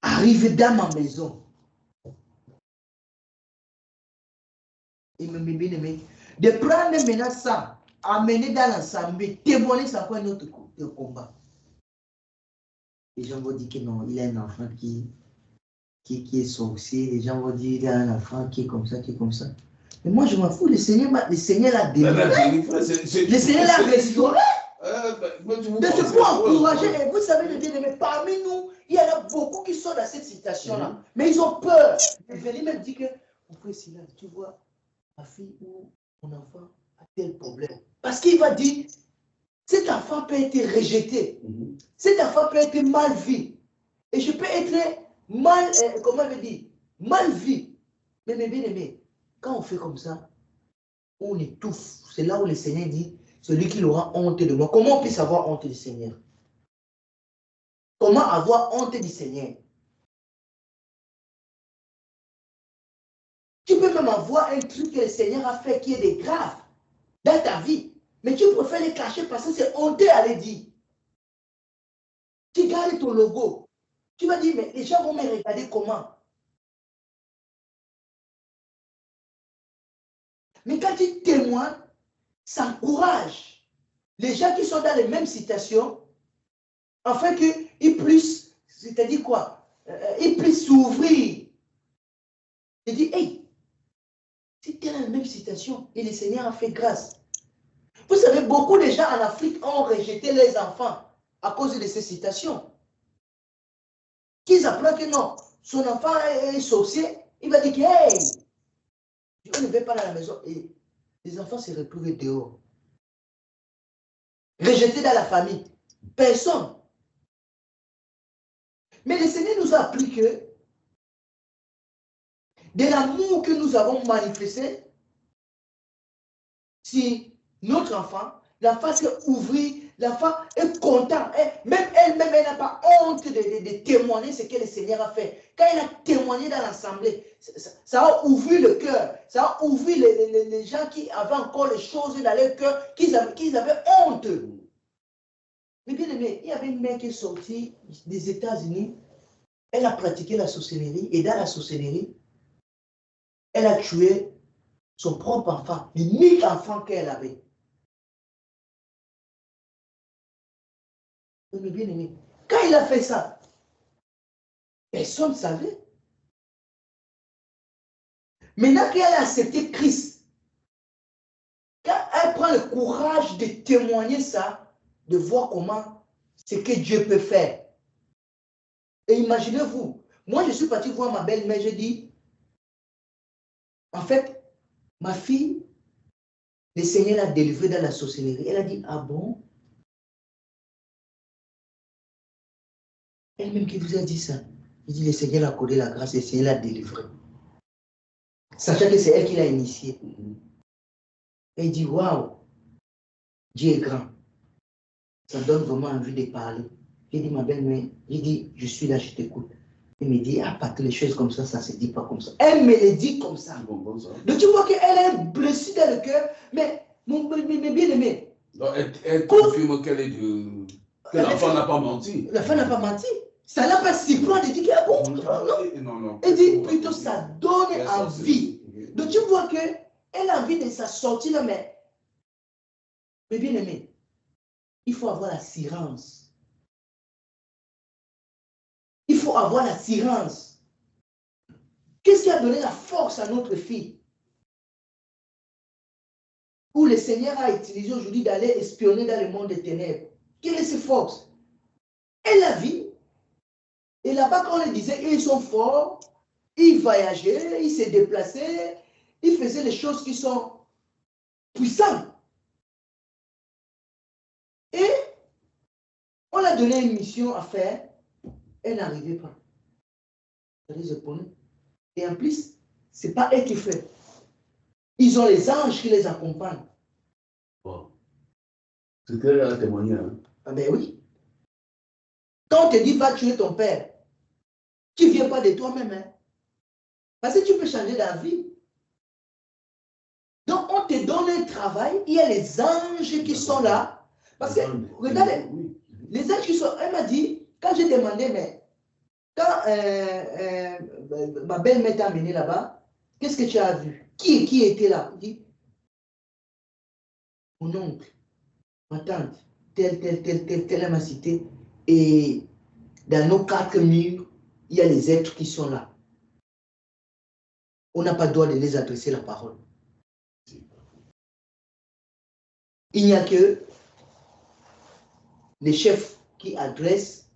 arriver dans ma maison? Et me bien aimé, de prendre maintenant ça, amener dans l'ensemble, témoigner, c'est encore un autre combat. Les gens vont dire que non, il a un enfant qui est sorcier. Les gens vont dire qu'il a un enfant qui est comme ça, qui est comme ça. Mais moi, je m'en fous. Le Seigneur l'a délivré. Le Seigneur l'a restauré. De se pouvoir encourager. Et vous savez, le bien-aimé, parmi nous, il y en a beaucoup qui sont dans cette situation-là. Mais ils ont peur. Et Vélie même dit que, mon frère Silas, tu vois, ma fille ou mon enfant a tel problème. Parce qu'il va dire, cet enfant peut être rejeté. Cet enfant peut être mal vu. Et je peux être mal, comment on veut dire, mal vu. Mais mes bien-aimés, quand on fait comme ça, on étouffe. C'est là où le Seigneur dit, celui qui aura honte de moi. Comment on peut avoir honte du Seigneur? Comment avoir honte du Seigneur? Tu peux même avoir un truc que le Seigneur a fait qui est de grave dans ta vie. Mais tu préfères les cacher parce que c'est honteux à le dire. Tu gardes ton logo. Tu vas dire, mais les gens vont me regarder comment? Mais quand tu témoignes, ça encourage les gens qui sont dans les mêmes situations, afin qu'ils puissent, c'est-à-dire quoi? Ils puissent s'ouvrir. Et dire, hey, si tu es dans la même situation, et le Seigneur a fait grâce. Vous savez, beaucoup de gens en Afrique ont rejeté les enfants à cause de ces citations. Qu'ils apprennent que non, son enfant est sorcier, il va dire que, hey, je ne vais pas dans la maison. Et les enfants se retrouvent dehors. Rejetés dans la famille. Personne. Mais le Seigneur nous a appris que de l'amour que nous avons manifesté, si notre enfant, l'enfant s'est ouvert, l'enfant est content. Même elle-même, elle n'a pas honte de témoigner ce que le Seigneur a fait. Quand elle a témoigné dans l'assemblée, ça a ouvert le cœur. Ça a ouvert les gens qui avaient encore les choses dans leur cœur, qu'ils avaient honte. Mais bien aimé, il y avait une mère qui est sortie des États-Unis. Elle a pratiqué la sorcellerie. Et dans la sorcellerie, elle a tué son propre enfant, l'unique enfant qu'elle avait. Mais bien aimé, quand il a fait ça, personne ne savait. Maintenant qu'elle a accepté Christ, quand elle prend le courage de témoigner ça, de voir comment ce que Dieu peut faire. Et imaginez-vous, moi je suis parti voir ma belle-mère, j'ai dit, en fait, ma fille, le Seigneur l'a délivrée dans la sorcellerie. Elle a dit, ah bon? Elle-même qui vous a dit ça. Il dit, le Seigneur a accordé la grâce, le Seigneur l'a délivrée. Sachant que c'est elle qui l'a initié. Elle dit, waouh, Dieu est grand. Ça donne vraiment envie de parler. J'ai dit, ma belle-mère, j'ai dit, je suis là, je t'écoute. Elle me dit, ah, pas que les choses comme ça ne se dit pas comme ça. Elle me le dit comme ça. Donc tu vois qu'elle est blessée dans le cœur, mais bien-aimé. Donc elle confirme qu'elle est de... que l'enfant n'a pas menti. L'enfant n'a pas menti. Ça n'a pas si prendre et dit qu'il est bon. Non. Elle dit plutôt ça donne envie. Donc tu vois qu'elle a envie de sa sortie là, mais bien aimé, il faut avoir l'assurance. Il faut avoir l'assurance. Qu'est-ce qui a donné la force à notre fille? Où le Seigneur a utilisé aujourd'hui d'aller espionner dans le monde des ténèbres. Quelle est ses forces? Elle a vu. Et là-bas, quand on les disait, ils sont forts, ils voyageaient, ils se déplaçaient, ils faisaient les choses qui sont puissantes. On a donné une mission à faire, elle n'arrivait pas. Et en plus, ce n'est pas elle qui fait. Ils ont les anges qui les accompagnent. Bon. C'est qu'elle a témoigné. Hein? Ah ben oui. Quand on te dit va tuer ton père, tu ne viens pas de toi-même. Hein? Parce que tu peux changer d'avis. Donc on te donne un travail, il y a les anges qui sont là. Parce que, regardez, les anges qui sont... Elle m'a dit, quand j'ai demandé, mais quand ma belle-mère t'a amené là-bas, qu'est-ce que tu as vu? Qui était là? Il dit, mon oncle, ma tante, tel, elle m'a cité. Et dans nos 4 murs, il y a les êtres qui sont là. On n'a pas le droit de les adresser la parole. Il n'y a que les chefs qui adressent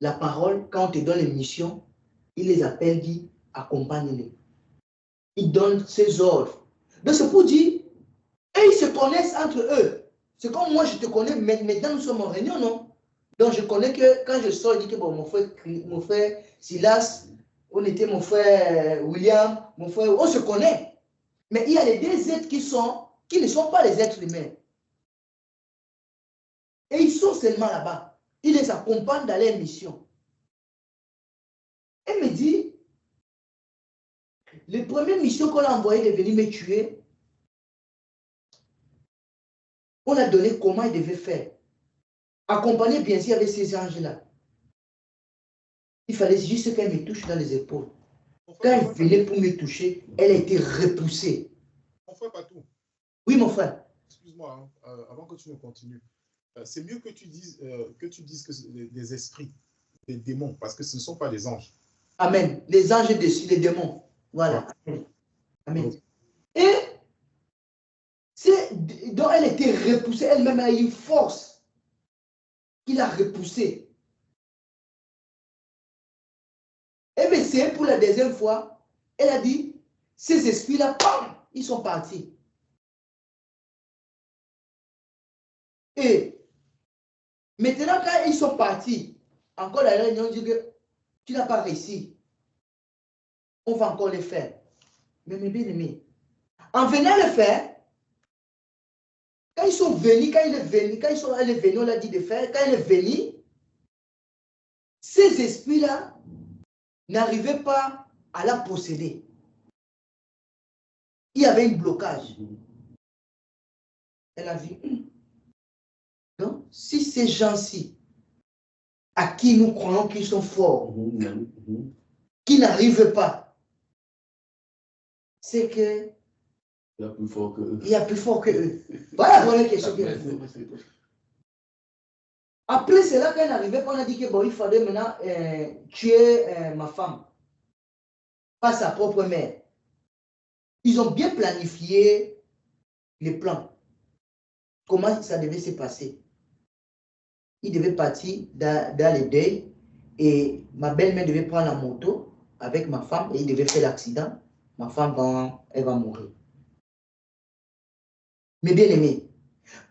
la parole. Quand on te donne les missions, il les appelle, dit accompagne-les. Il donne ses ordres. Donc c'est pour dire, et ils se connaissent entre eux. C'est comme moi je te connais, maintenant nous sommes en réunion, non? Donc je connais que quand je sors, je dis que bon, mon frère Silas, on était mon frère William, mon frère, on se connaît. Mais il y a les 2 êtres qui ne sont pas les êtres humains. Et ils sont seulement là-bas. Ils les accompagnent dans leur mission. Elle me dit, les premières missions qu'on a envoyées de venir me tuer, on a donné comment ils devaient faire. Accompagné bien sûr avec ces anges-là. Il fallait juste qu'elle me touche dans les épaules. Quand elle venait pour me toucher, elle a été repoussée. Mon frère Patou. Oui, mon frère. Excuse-moi, hein, avant que tu ne continues. C'est mieux que tu dises que c'est des esprits, des démons, parce que ce ne sont pas des anges. Amen. Les anges dessus, les démons. Voilà. Amen. Amen. Et donc elle était repoussée, elle-même a eu une force qui l'a repoussée. Et bien c'est pour la 2e fois, elle a dit, ces esprits-là, ils sont partis. Et maintenant, quand ils sont partis, encore la réunion, on dit que tu n'as pas réussi. On va encore le faire. Mais mes bien-aimés, en venant le faire, quand ils sont venus, quand ils sont allés venir, on l'a dit de faire, quand il est venu, ces esprits-là n'arrivaient pas à la posséder. Il y avait un blocage. Elle a vu. Donc, si ces gens-ci, à qui nous croyons qu'ils sont forts, qui n'arrivent pas, c'est que il y a plus fort que eux. Il y a plus fort que eux. Voilà la question. Après, c'est là qu'elle n'arrivait pas, on a dit que bon, il fallait maintenant tuer ma femme, pas sa propre mère. Ils ont bien planifié les plans. Comment ça devait se passer? Ils devaient partir dans les deuils et ma belle-mère devait prendre la moto avec ma femme et ils devaient faire l'accident. Ma femme, elle va mourir. Mais bien aimés,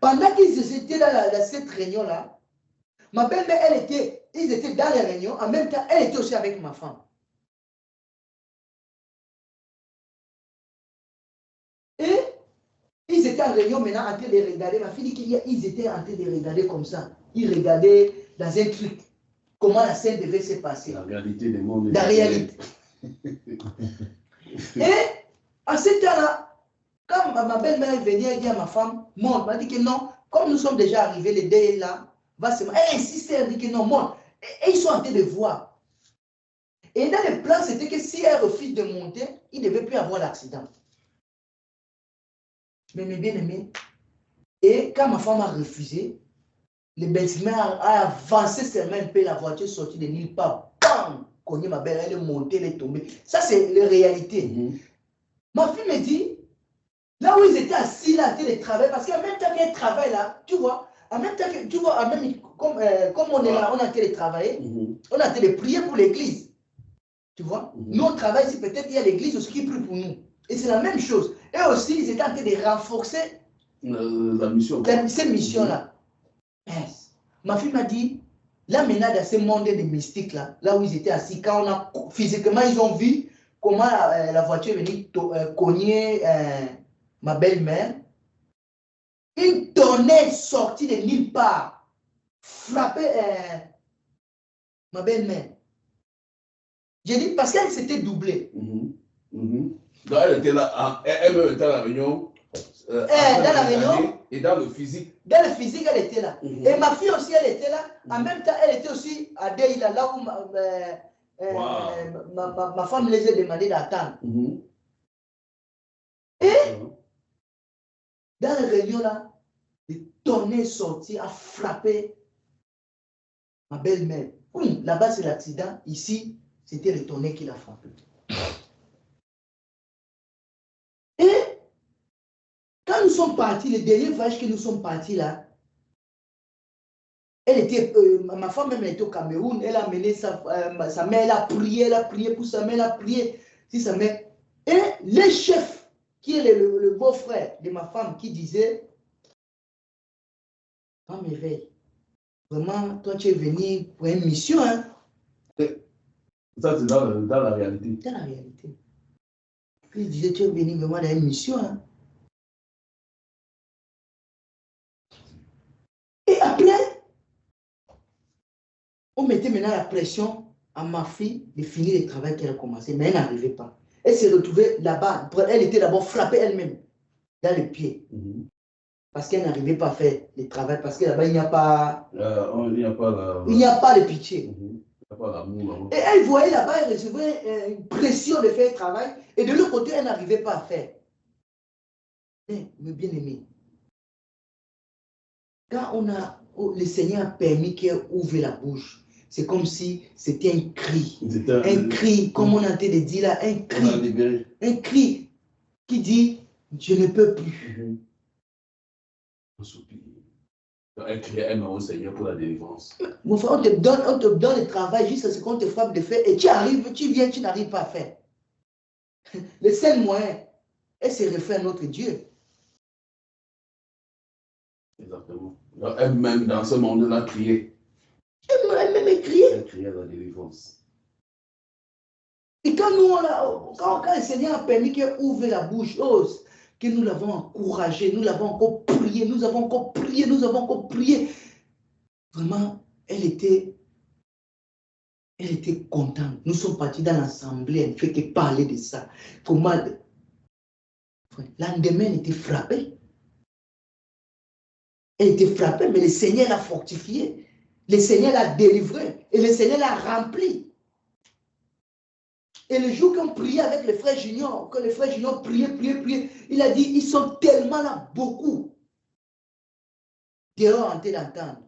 pendant qu'ils étaient dans cette réunion-là, ma belle-mère, ils étaient dans les réunions, en même temps, elle était aussi avec ma femme. Et ils étaient en réunion maintenant en train de regarder. Ma fille dit qu'ils étaient en train de regarder comme ça. Ils regardaient dans un truc comment la scène devait se passer. La réalité des mondes. La réalité. Et à ce temps-là, quand ma belle-mère venait, elle dit à ma femme, monte. Elle m'a dit que non, comme nous sommes déjà arrivés, les deux là, elle insiste, elle dit que non, monte. Et ils sont en train de voir. Et dans le plan, c'était que si elle refuse de monter, il ne devait plus avoir l'accident. Mais mes bien-aimés, et quand ma femme a refusé, le bâtiment a avancé seulement un peu, la voiture sortie de nulle part. Bam! Cogné ma belle, elle est montée, elle est tombée. Ça, c'est la réalité. Ma fille me dit, là où ils étaient assis là, ils travaillent, parce qu'en même temps qu'elle travaille là, tu vois, en même temps que, tu vois, même, comme on est là, on a été de travailler, on a été de prier pour l'église. Tu vois, nous on travaille ici, peut-être il y a l'église aussi qui prie pour nous. Et c'est la même chose. Et aussi, ils étaient en train de renforcer la mission. Cette mission-là. Ma fille m'a dit, là maintenant, dans ce monde de mystique, là où ils étaient assis, quand on a, physiquement, ils ont vu comment la voiture est venue cogner ma belle-mère. Une tonnerre sortie de nulle part, frappait ma belle-mère. J'ai dit, parce qu'elle s'était doublée. Donc elle était là, elle était à la réunion. Dans la réunion. Et dans le physique. Dans le physique, elle était là. Et ma fille aussi, elle était là. En même temps, elle était aussi à Deïla, là où ma femme les a demandé d'attendre. Et dans la réunion là, le tonnerre sorti a frappé ma belle-mère. Là-bas, c'est l'accident. Ici, c'était le tonnerre qui l'a frappé. Et quand nous sommes partis, le dernier voyage que nous sommes partis là, elle était, ma femme même était au Cameroun, elle a amené sa mère, elle a prié pour sa mère, elle a prié si sa mère. Et le chef, qui est le beau-frère de ma femme, qui disait, oh merveille, vraiment, toi tu es venu pour une mission, hein. Ça, c'est dans la réalité. Dans la réalité. Puis il disait, tu es venu vraiment dans une mission, hein. Et après, on mettait maintenant la pression à ma fille de finir le travail qu'elle a commencé, mais elle n'arrivait pas. Elle s'est retrouvée là-bas. Elle était d'abord frappée elle-même dans le pied. Parce qu'elle n'arrivait pas à faire le travail. Parce que là-bas, il n'y a pas... il n'y a pas il n'y a pas de pitié. Il n'y a pas l'amour. Et elle voyait là-bas, elle recevait une pression de faire le travail. Et de l'autre côté, elle n'arrivait pas à faire. Mais bien-aimé, quand le Seigneur a permis qu'elle ouvre la bouche, c'est comme si c'était un cri. Un cri, comme on a été de dire là, un cri. Un cri qui dit, je ne peux plus. Un soupir. Elle criait un au Seigneur pour la délivrance. Mon frère, on te donne le travail jusqu'à ce qu'on te frappe de faire et tu arrives, tu viens, tu n'arrives pas à faire. Le seul moyen, elle se réfère à notre Dieu. Exactement. Elle-même, dans ce monde-là, criait. Elle-même criait. Elle criait la délivrance. Et quand le Seigneur a permis qu'elle ouvre la bouche, que nous l'avons encouragée, nous l'avons encore prié, nous avons encore prié. Vraiment, elle était contente. Nous sommes partis dans l'assemblée, elle ne fait que parler de ça. Comment lendemain, elle était frappée. Elle était frappée, mais le Seigneur l'a fortifiée. Le Seigneur l'a délivrée. Et le Seigneur l'a remplie. Et le jour qu'on priait avec le frère Junior, que le frère Junior priait, il a dit, ils sont tellement là, beaucoup. Dehors en train d'entendre.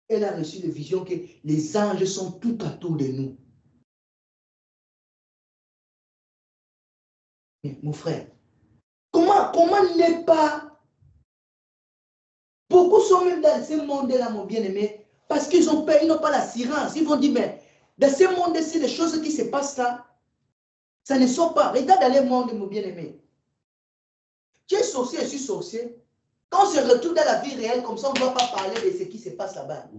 Elle a reçu la vision que les anges sont tout autour de nous. Mais mon frère, comment n'est pas... Beaucoup sont même dans ce monde-là, mon bien-aimé, parce qu'ils ont peur, ils n'ont pas l'assurance. Ils vont dire, mais dans ce monde-ci, les choses qui se passent là, ça ne sort pas. Regarde dans le monde, mon bien-aimé. Tu es sorcier, je suis sorcier. Quand on se retrouve dans la vie réelle, comme ça, on ne doit pas parler de ce qui se passe là-bas.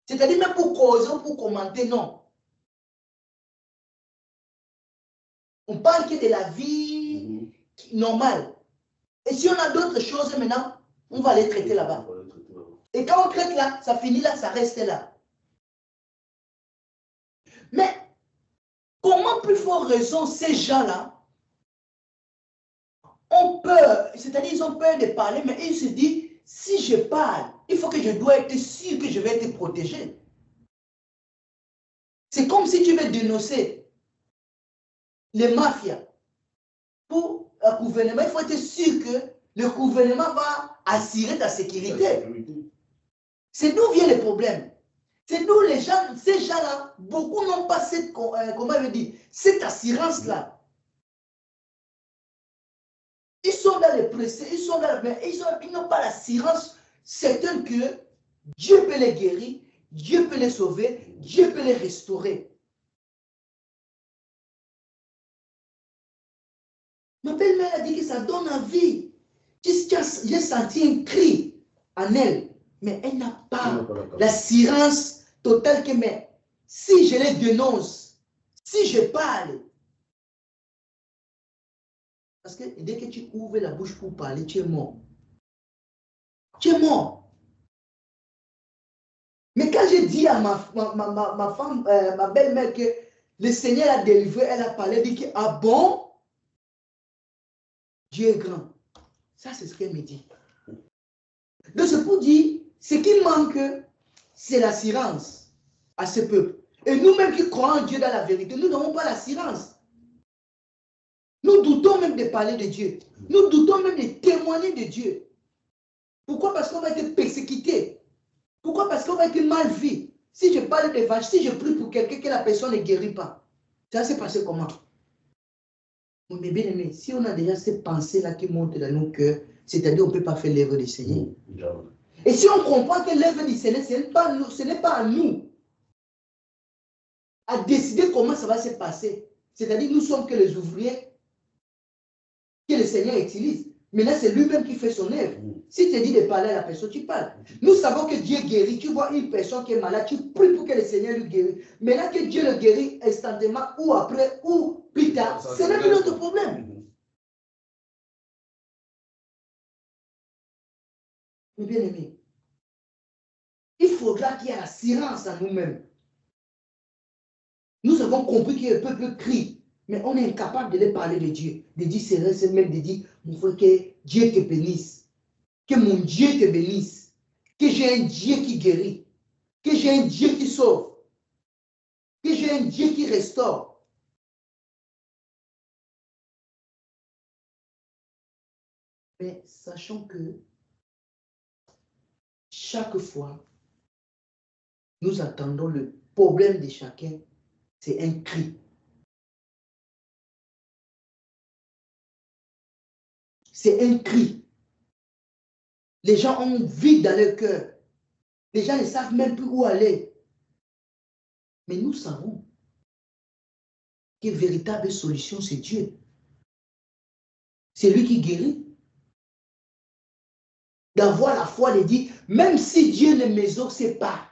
C'est-à-dire même pour causer, pour commenter, non. On parle que de la vie normale. Et si on a d'autres choses maintenant, on va les traiter là-bas. Et quand on traite là, ça finit là, ça reste là. Mais comment plus fort raison ces gens-là ont peur, c'est-à-dire ils ont peur de parler, mais ils se disent, si je parle, il faut que je dois être sûr que je vais être protégé. C'est comme si tu veux dénoncer les mafias pour un gouvernement. Il faut être sûr que le gouvernement va assurer ta sécurité. C'est d'où vient le problème. C'est d'où les gens, ces gens-là, beaucoup n'ont pas cette, comment je dis, cette assurance-là. Ils sont dans les pressés, ils sont dans mais ils n'ont pas l'assurance certaine que Dieu peut les guérir, Dieu peut les sauver, Dieu peut les restaurer. Ma belle-mère a dit que ça donne envie. J'ai senti un cri. en elle, mais elle n'a pas l'assurance totale que, mais si je les dénonce, si je parle, parce que dès que tu ouvres la bouche pour parler, tu es mort. Tu es mort. Mais quand je dis à ma femme, ma belle-mère que le Seigneur a délivré, elle a parlé, elle dit que, ah bon, Dieu est grand. Ça, c'est ce qu'elle me dit. Donc, c'est pour dire, ce qui manque, c'est l'assurance à ce peuple. Et nous-mêmes qui croyons en Dieu dans la vérité, nous n'avons pas l'assurance. Nous doutons même de parler de Dieu. Nous doutons même de témoigner de Dieu. Pourquoi? Parce qu'on va être persécuté. Pourquoi? Parce qu'on va être mal vu. Si je parle de vache, si je prie pour quelqu'un que la personne ne guérit pas, ça s'est passé comment? Mais bien aimé, si on a déjà ces pensées-là qui montent dans nos cœurs, c'est-à-dire qu'on ne peut pas faire l'œuvre du Seigneur. Et si on comprend que l'œuvre du Seigneur, ce n'est pas à nous à décider comment ça va se passer. C'est-à-dire nous sommes que les ouvriers que le Seigneur utilise. Maintenant, c'est lui-même qui fait son œuvre. Si tu dis de parler à la personne, tu parles. Nous savons que Dieu guérit. Tu vois une personne qui est malade, tu pries pour que le Seigneur lui guérisse. Maintenant que Dieu le guérit instantanément, ou après, ou plus tard, ce n'est plus notre problème. Mais bien aimé, il faudra qu'il y ait l'assurance à nous-mêmes. Nous avons compris que le peuple crie, mais on est incapable de les parler de Dieu. De dire, c'est même de dire, mon frère, que Dieu te bénisse. Que mon Dieu te bénisse. Que j'ai un Dieu qui guérit. Que j'ai un Dieu qui sauve. Que j'ai un Dieu qui restaure. Mais sachant que chaque fois, nous attendons le problème de chacun, c'est un cri. C'est un cri. Les gens ont vide dans leur cœur. Les gens ne savent même plus où aller. Mais nous savons que la véritable solution, c'est Dieu. C'est lui qui guérit. D'avoir la foi de dire, même si Dieu ne m'exauce pas,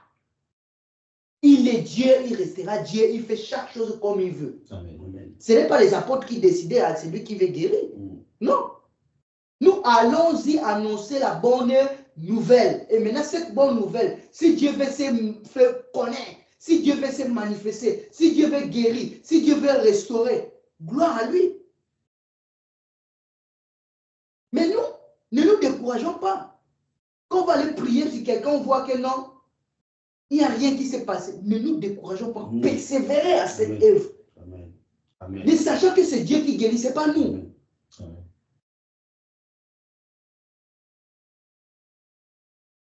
il est Dieu, il restera Dieu, il fait chaque chose comme il veut. Amen. Ce n'est pas les apôtres qui décidaient, c'est lui qui veut guérir. Non. Nous allons-y annoncer la bonne nouvelle. Et maintenant, cette bonne nouvelle, si Dieu veut se faire connaître, si Dieu veut se manifester, si Dieu veut guérir, si Dieu veut restaurer, gloire à lui. Mais nous, ne nous décourageons pas. Quand on va aller prier sur quelqu'un, on voit que non, il n'y a rien qui s'est passé. Ne nous décourageons pas. Persévérer à cette œuvre. Mais sachant que c'est Dieu qui guérit, ce n'est pas nous. Amen.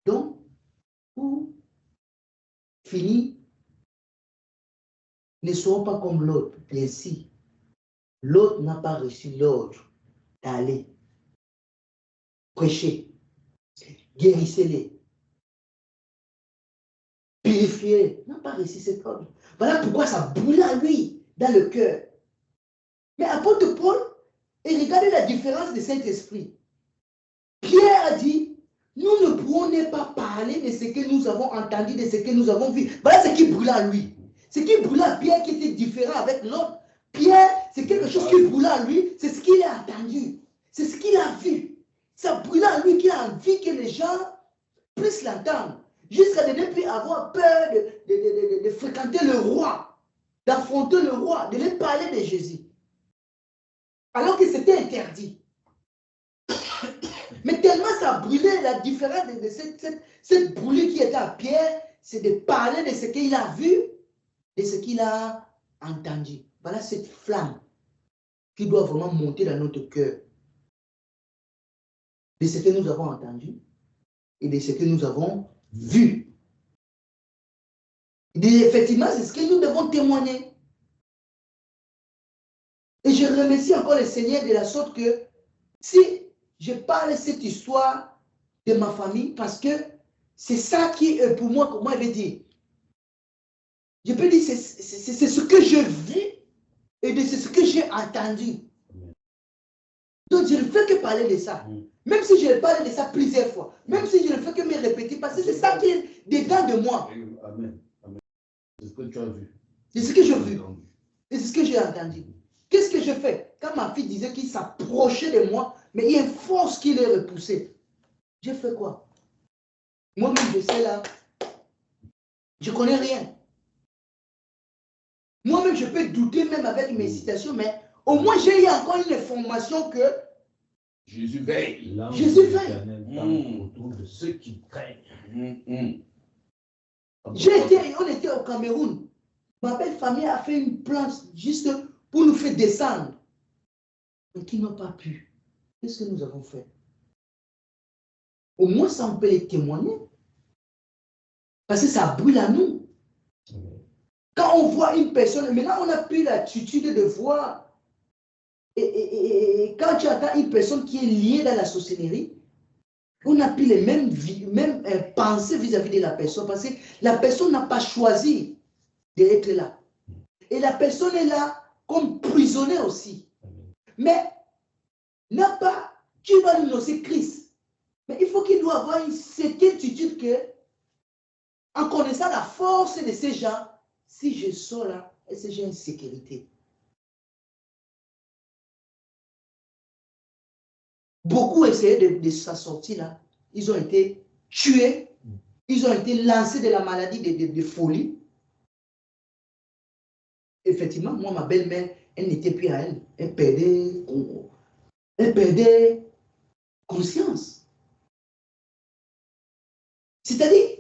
Donc, pour finir, ne soyons pas comme l'autre. Bien si l'autre n'a pas reçu l'ordre d'aller prêcher, guérissez-les, purifiez-les, n'a pas reçu cet ordre. Voilà pourquoi ça brûle à lui dans le cœur. Mais apôtre Paul, et regardez la différence de Saint-Esprit. Pierre a dit, nous ne pourrons pas parler de ce que nous avons entendu, de ce que nous avons vu. Voilà ce qui brûle à lui. Ce qui brûle à Pierre qui était différent avec l'autre. Pierre, c'est quelque chose qui brûle à lui, c'est ce qu'il a entendu. C'est ce qu'il a vu. Ça brûle à lui qu'il a envie que les gens puissent l'entendre. Jusqu'à ne plus avoir peur de fréquenter le roi, d'affronter le roi, de lui parler de Jésus. Alors que c'était interdit. Mais tellement ça brûlait, la différence de cette brûlure qui était à Pierre, c'est de parler de ce qu'il a vu, de ce qu'il a entendu. Voilà cette flamme qui doit vraiment monter dans notre cœur. De ce que nous avons entendu et de ce que nous avons vu. Et effectivement, c'est ce que nous devons témoigner. Et je remercie encore le Seigneur de la sorte que si je parle cette histoire de ma famille, parce que c'est ça qui est pour moi, comment je vais dire, je peux dire, c'est ce que je vis et c'est ce que j'ai entendu. Donc, je ne fais que parler de ça. Même si je parle de ça plusieurs fois. Même si je ne fais que me répéter. Parce que c'est ça qui est dedans de moi. Amen. Amen. C'est ce que tu as vu. C'est ce que j'ai vu. Et c'est ce que j'ai entendu. Qu'est-ce que je fais? Quand ma fille disait qu'il s'approchait de moi, mais il y a une force qui l'est repoussée. J'ai fait quoi? Moi-même, je sais là. Je ne connais rien. Moi-même, je peux douter même avec mes citations, mais au moins, j'ai eu encore une information que Jésus veille. Jésus veille. Autour de ceux qui craignent. On était au Cameroun. Ma belle famille a fait une planche juste pour nous faire descendre. Mais qui n'ont pas pu. Qu'est-ce que nous avons fait? Au moins, ça, on peut les témoigner. Parce que ça brûle à nous. Quand on voit une personne, maintenant on a pris l'attitude de voir. Et quand tu attends une personne qui est liée dans la sorcellerie, on a pris les mêmes pensées vis-à-vis de la personne. Parce que la personne n'a pas choisi d'être là. Et la personne est là comme prisonnière aussi. Mais n'a pas, tu vas nous annoncer Christ. Mais il faut qu'il doit avoir une certitude que, en connaissant la force de ces gens, si je sors là, est-ce que j'ai une sécurité? Beaucoup essayaient de s'en sortir là. Ils ont été tués. Ils ont été lancés de la maladie de folie. Effectivement, moi, ma belle-mère, elle n'était plus à elle. Elle perdait conscience. C'est-à-dire,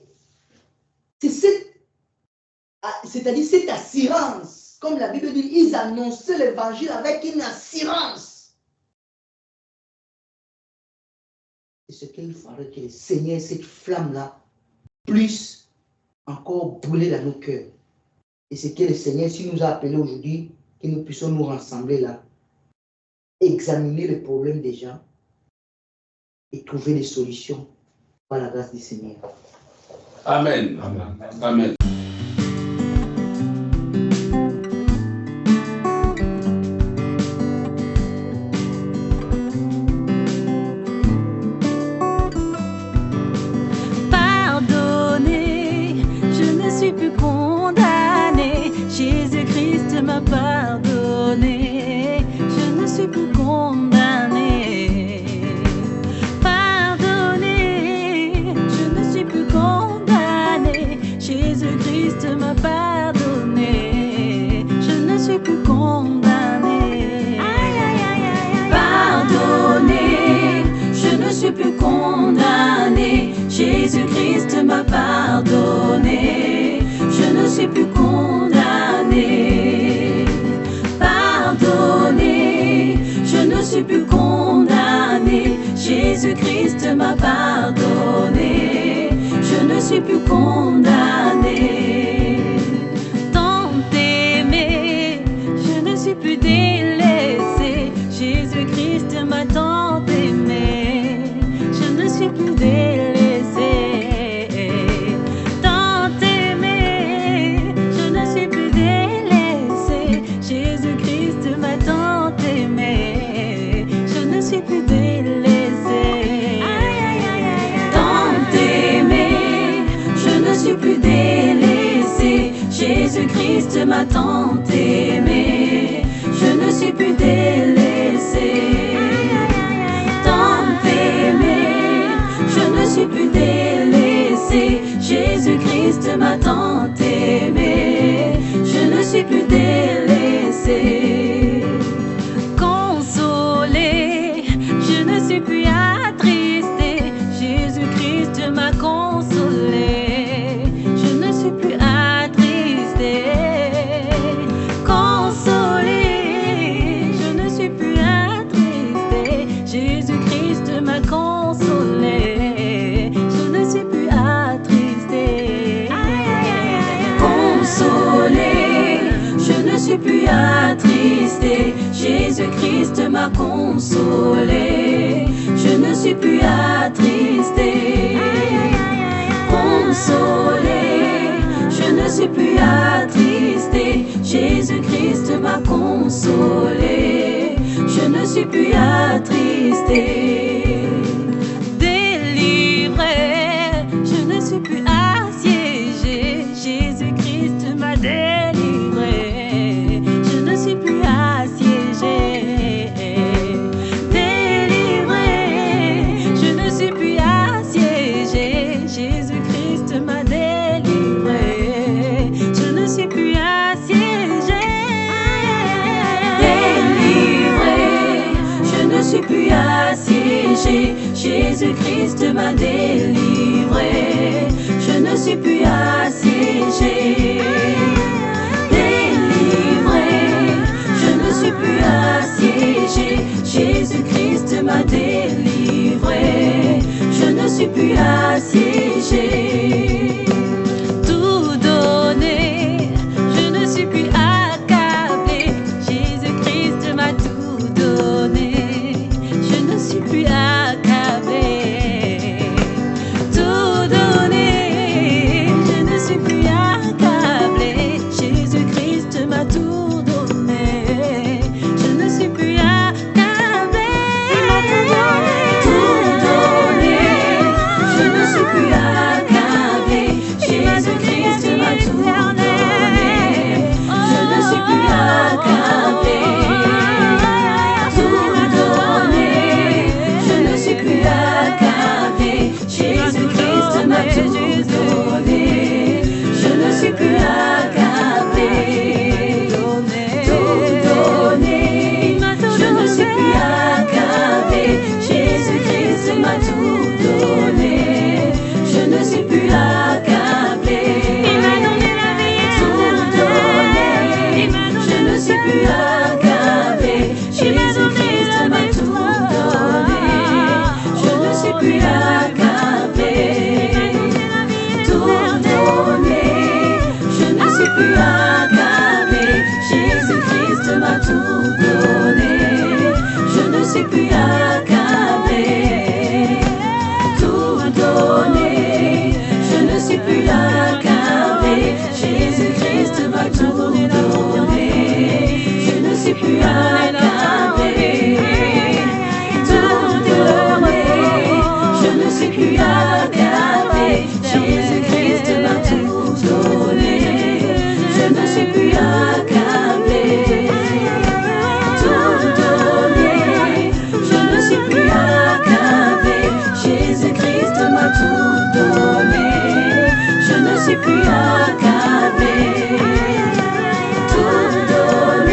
c'est-à-dire cette assurance. Comme la Bible dit, ils annonçaient l'évangile avec une assurance. C'est ce qu'il faudrait que le Seigneur, cette flamme-là, puisse encore brûler dans nos cœurs. Et c'est que le Seigneur, s'il nous a appelés aujourd'hui, que nous puissions nous rassembler là, examiner les problèmes des gens et trouver des solutions par la grâce du Seigneur. Amen. Amen. Amen. Pardonné, je ne suis plus condamné. Jésus-Christ m'a pardonné. Je ne suis plus condamné. Pardonné, je ne suis plus condamné. Jésus-Christ m'a pardonné. Je ne suis plus condamné. Pardonné, je ne suis plus condamné. Jésus-Christ m'a pardonné. Je ne suis plus condamné. Pardonné, je ne suis plus condamné. Jésus-Christ m'a pardonné. Je ne suis plus condamné. Tant aimé, je ne suis plus délaissé. Jésus-Christ m'a tant aimé. Je ne suis plus délaissé. Tant aimé, je ne suis plus délaissé. Jésus-Christ m'a tant aimé. Je ne suis plus délaissé. Tant aimé, je ne suis plus délaissé. Jésus-Christ m'a tant aimé. Je ne suis plus délaissé. Tant aimé, je ne suis plus délaissé. Jésus-Christ m'a tant aimé. Je ne suis plus délaissé. Consolé, je ne suis plus attristé. Jésus-Christ m'a consolé. Je ne suis plus attristé. Consolé, je ne suis plus attristé. Jésus-Christ m'a consolé. Je ne suis plus attristé. Consolé, je ne suis plus attristé. Jésus-Christ m'a consolé. Je ne suis plus attristé. Consolé, je ne suis plus attristé. Jésus-Christ m'a consolé. Je ne suis suis plus attristé. Délivré, je ne suis plus assiégé. Jésus-Christ m'a délivré. Je ne suis plus assiégé. Délivré, je ne suis plus assiégé. Jésus-Christ m'a délivré. Je ne suis plus assiégé. Délivré, je ne suis plus assiégé. Jésus-Christ m'a délivré. Je ne suis plus assiégé. Délivré, je ne suis plus assiégé. Jésus-Christ m'a délivré. Je ne suis plus assiégé. Tout donné, je ne suis plus accablé. Jésus-Christ m'a tout donné. Je ne suis plus accablé. Tout donné, je ne suis plus accablé. Jésus-Christ m'a tout donné. Je ne suis plus accablé. Tout donné, je ne suis plus accablé. Jésus-Christ m'a tout donné. Je ne suis plus accablé. Tout donné, je ne suis plus accablé. Jésus-Christ m'a tout donné. Je ne suis plus accablé. Tout donné, je ne suis plus accablé. Jésus-Christ m'a tout donné. Je ne suis plus accablé. Il m'a donné la vie. Tout donné, je ne suis plus accablé. Jésus-Christ m'a tout donné. Je ne suis plus accablé. Tout donné, je ne suis plus accablé. Jésus-Christ m'a tout donné. Je ne suis plus accablé. Tout donné, je ne suis plus accablé. Jésus-Christ m'a tout donné. Je ne suis plus accablé. Tout donné, je ne suis plus accablé. Jésus-Christ m'a tout donné. Je ne suis plus accablé. Tout donné, je ne suis plus accablé. Jésus-Christ m'a tout donné. Je ne suis plus accablé. Tout donné,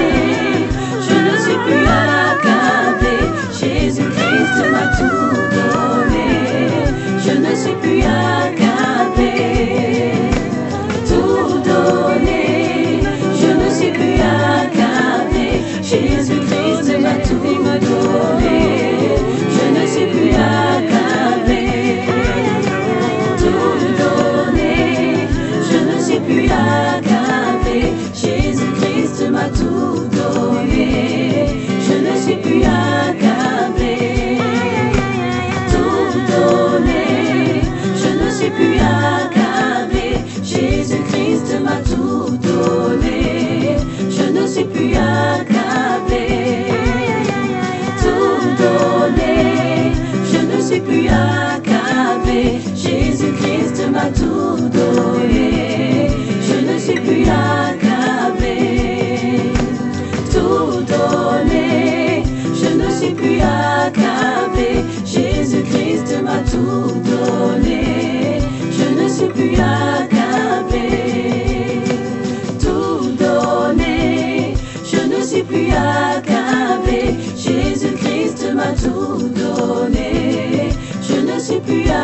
je ne suis plus accablé. Jésus-Christ m'a tout donné. Je ne suis plus accablé. Tout donné, je ne suis plus accablé. Jésus-Christ m'a tout donné. Je ne suis plus accablé. Tout donné, je ne suis plus accablé. Jésus-Christ m'a tout donné. Je ne suis plus accablé. Tout donné, je ne suis plus accablé. Jésus-Christ m'a tout donné. Je ne suis plus accablé. Tout donné, je ne suis plus accablé. Jésus-Christ m'a tout donné. Je ne suis plus accablé. Tout donné, je ne suis plus accablé. Jésus-Christ m'a tout donné. Je ne suis plus accablé. Tout donné, je ne suis plus accablé. Jésus-Christ m'a tout donné. Je ne suis plus accablé.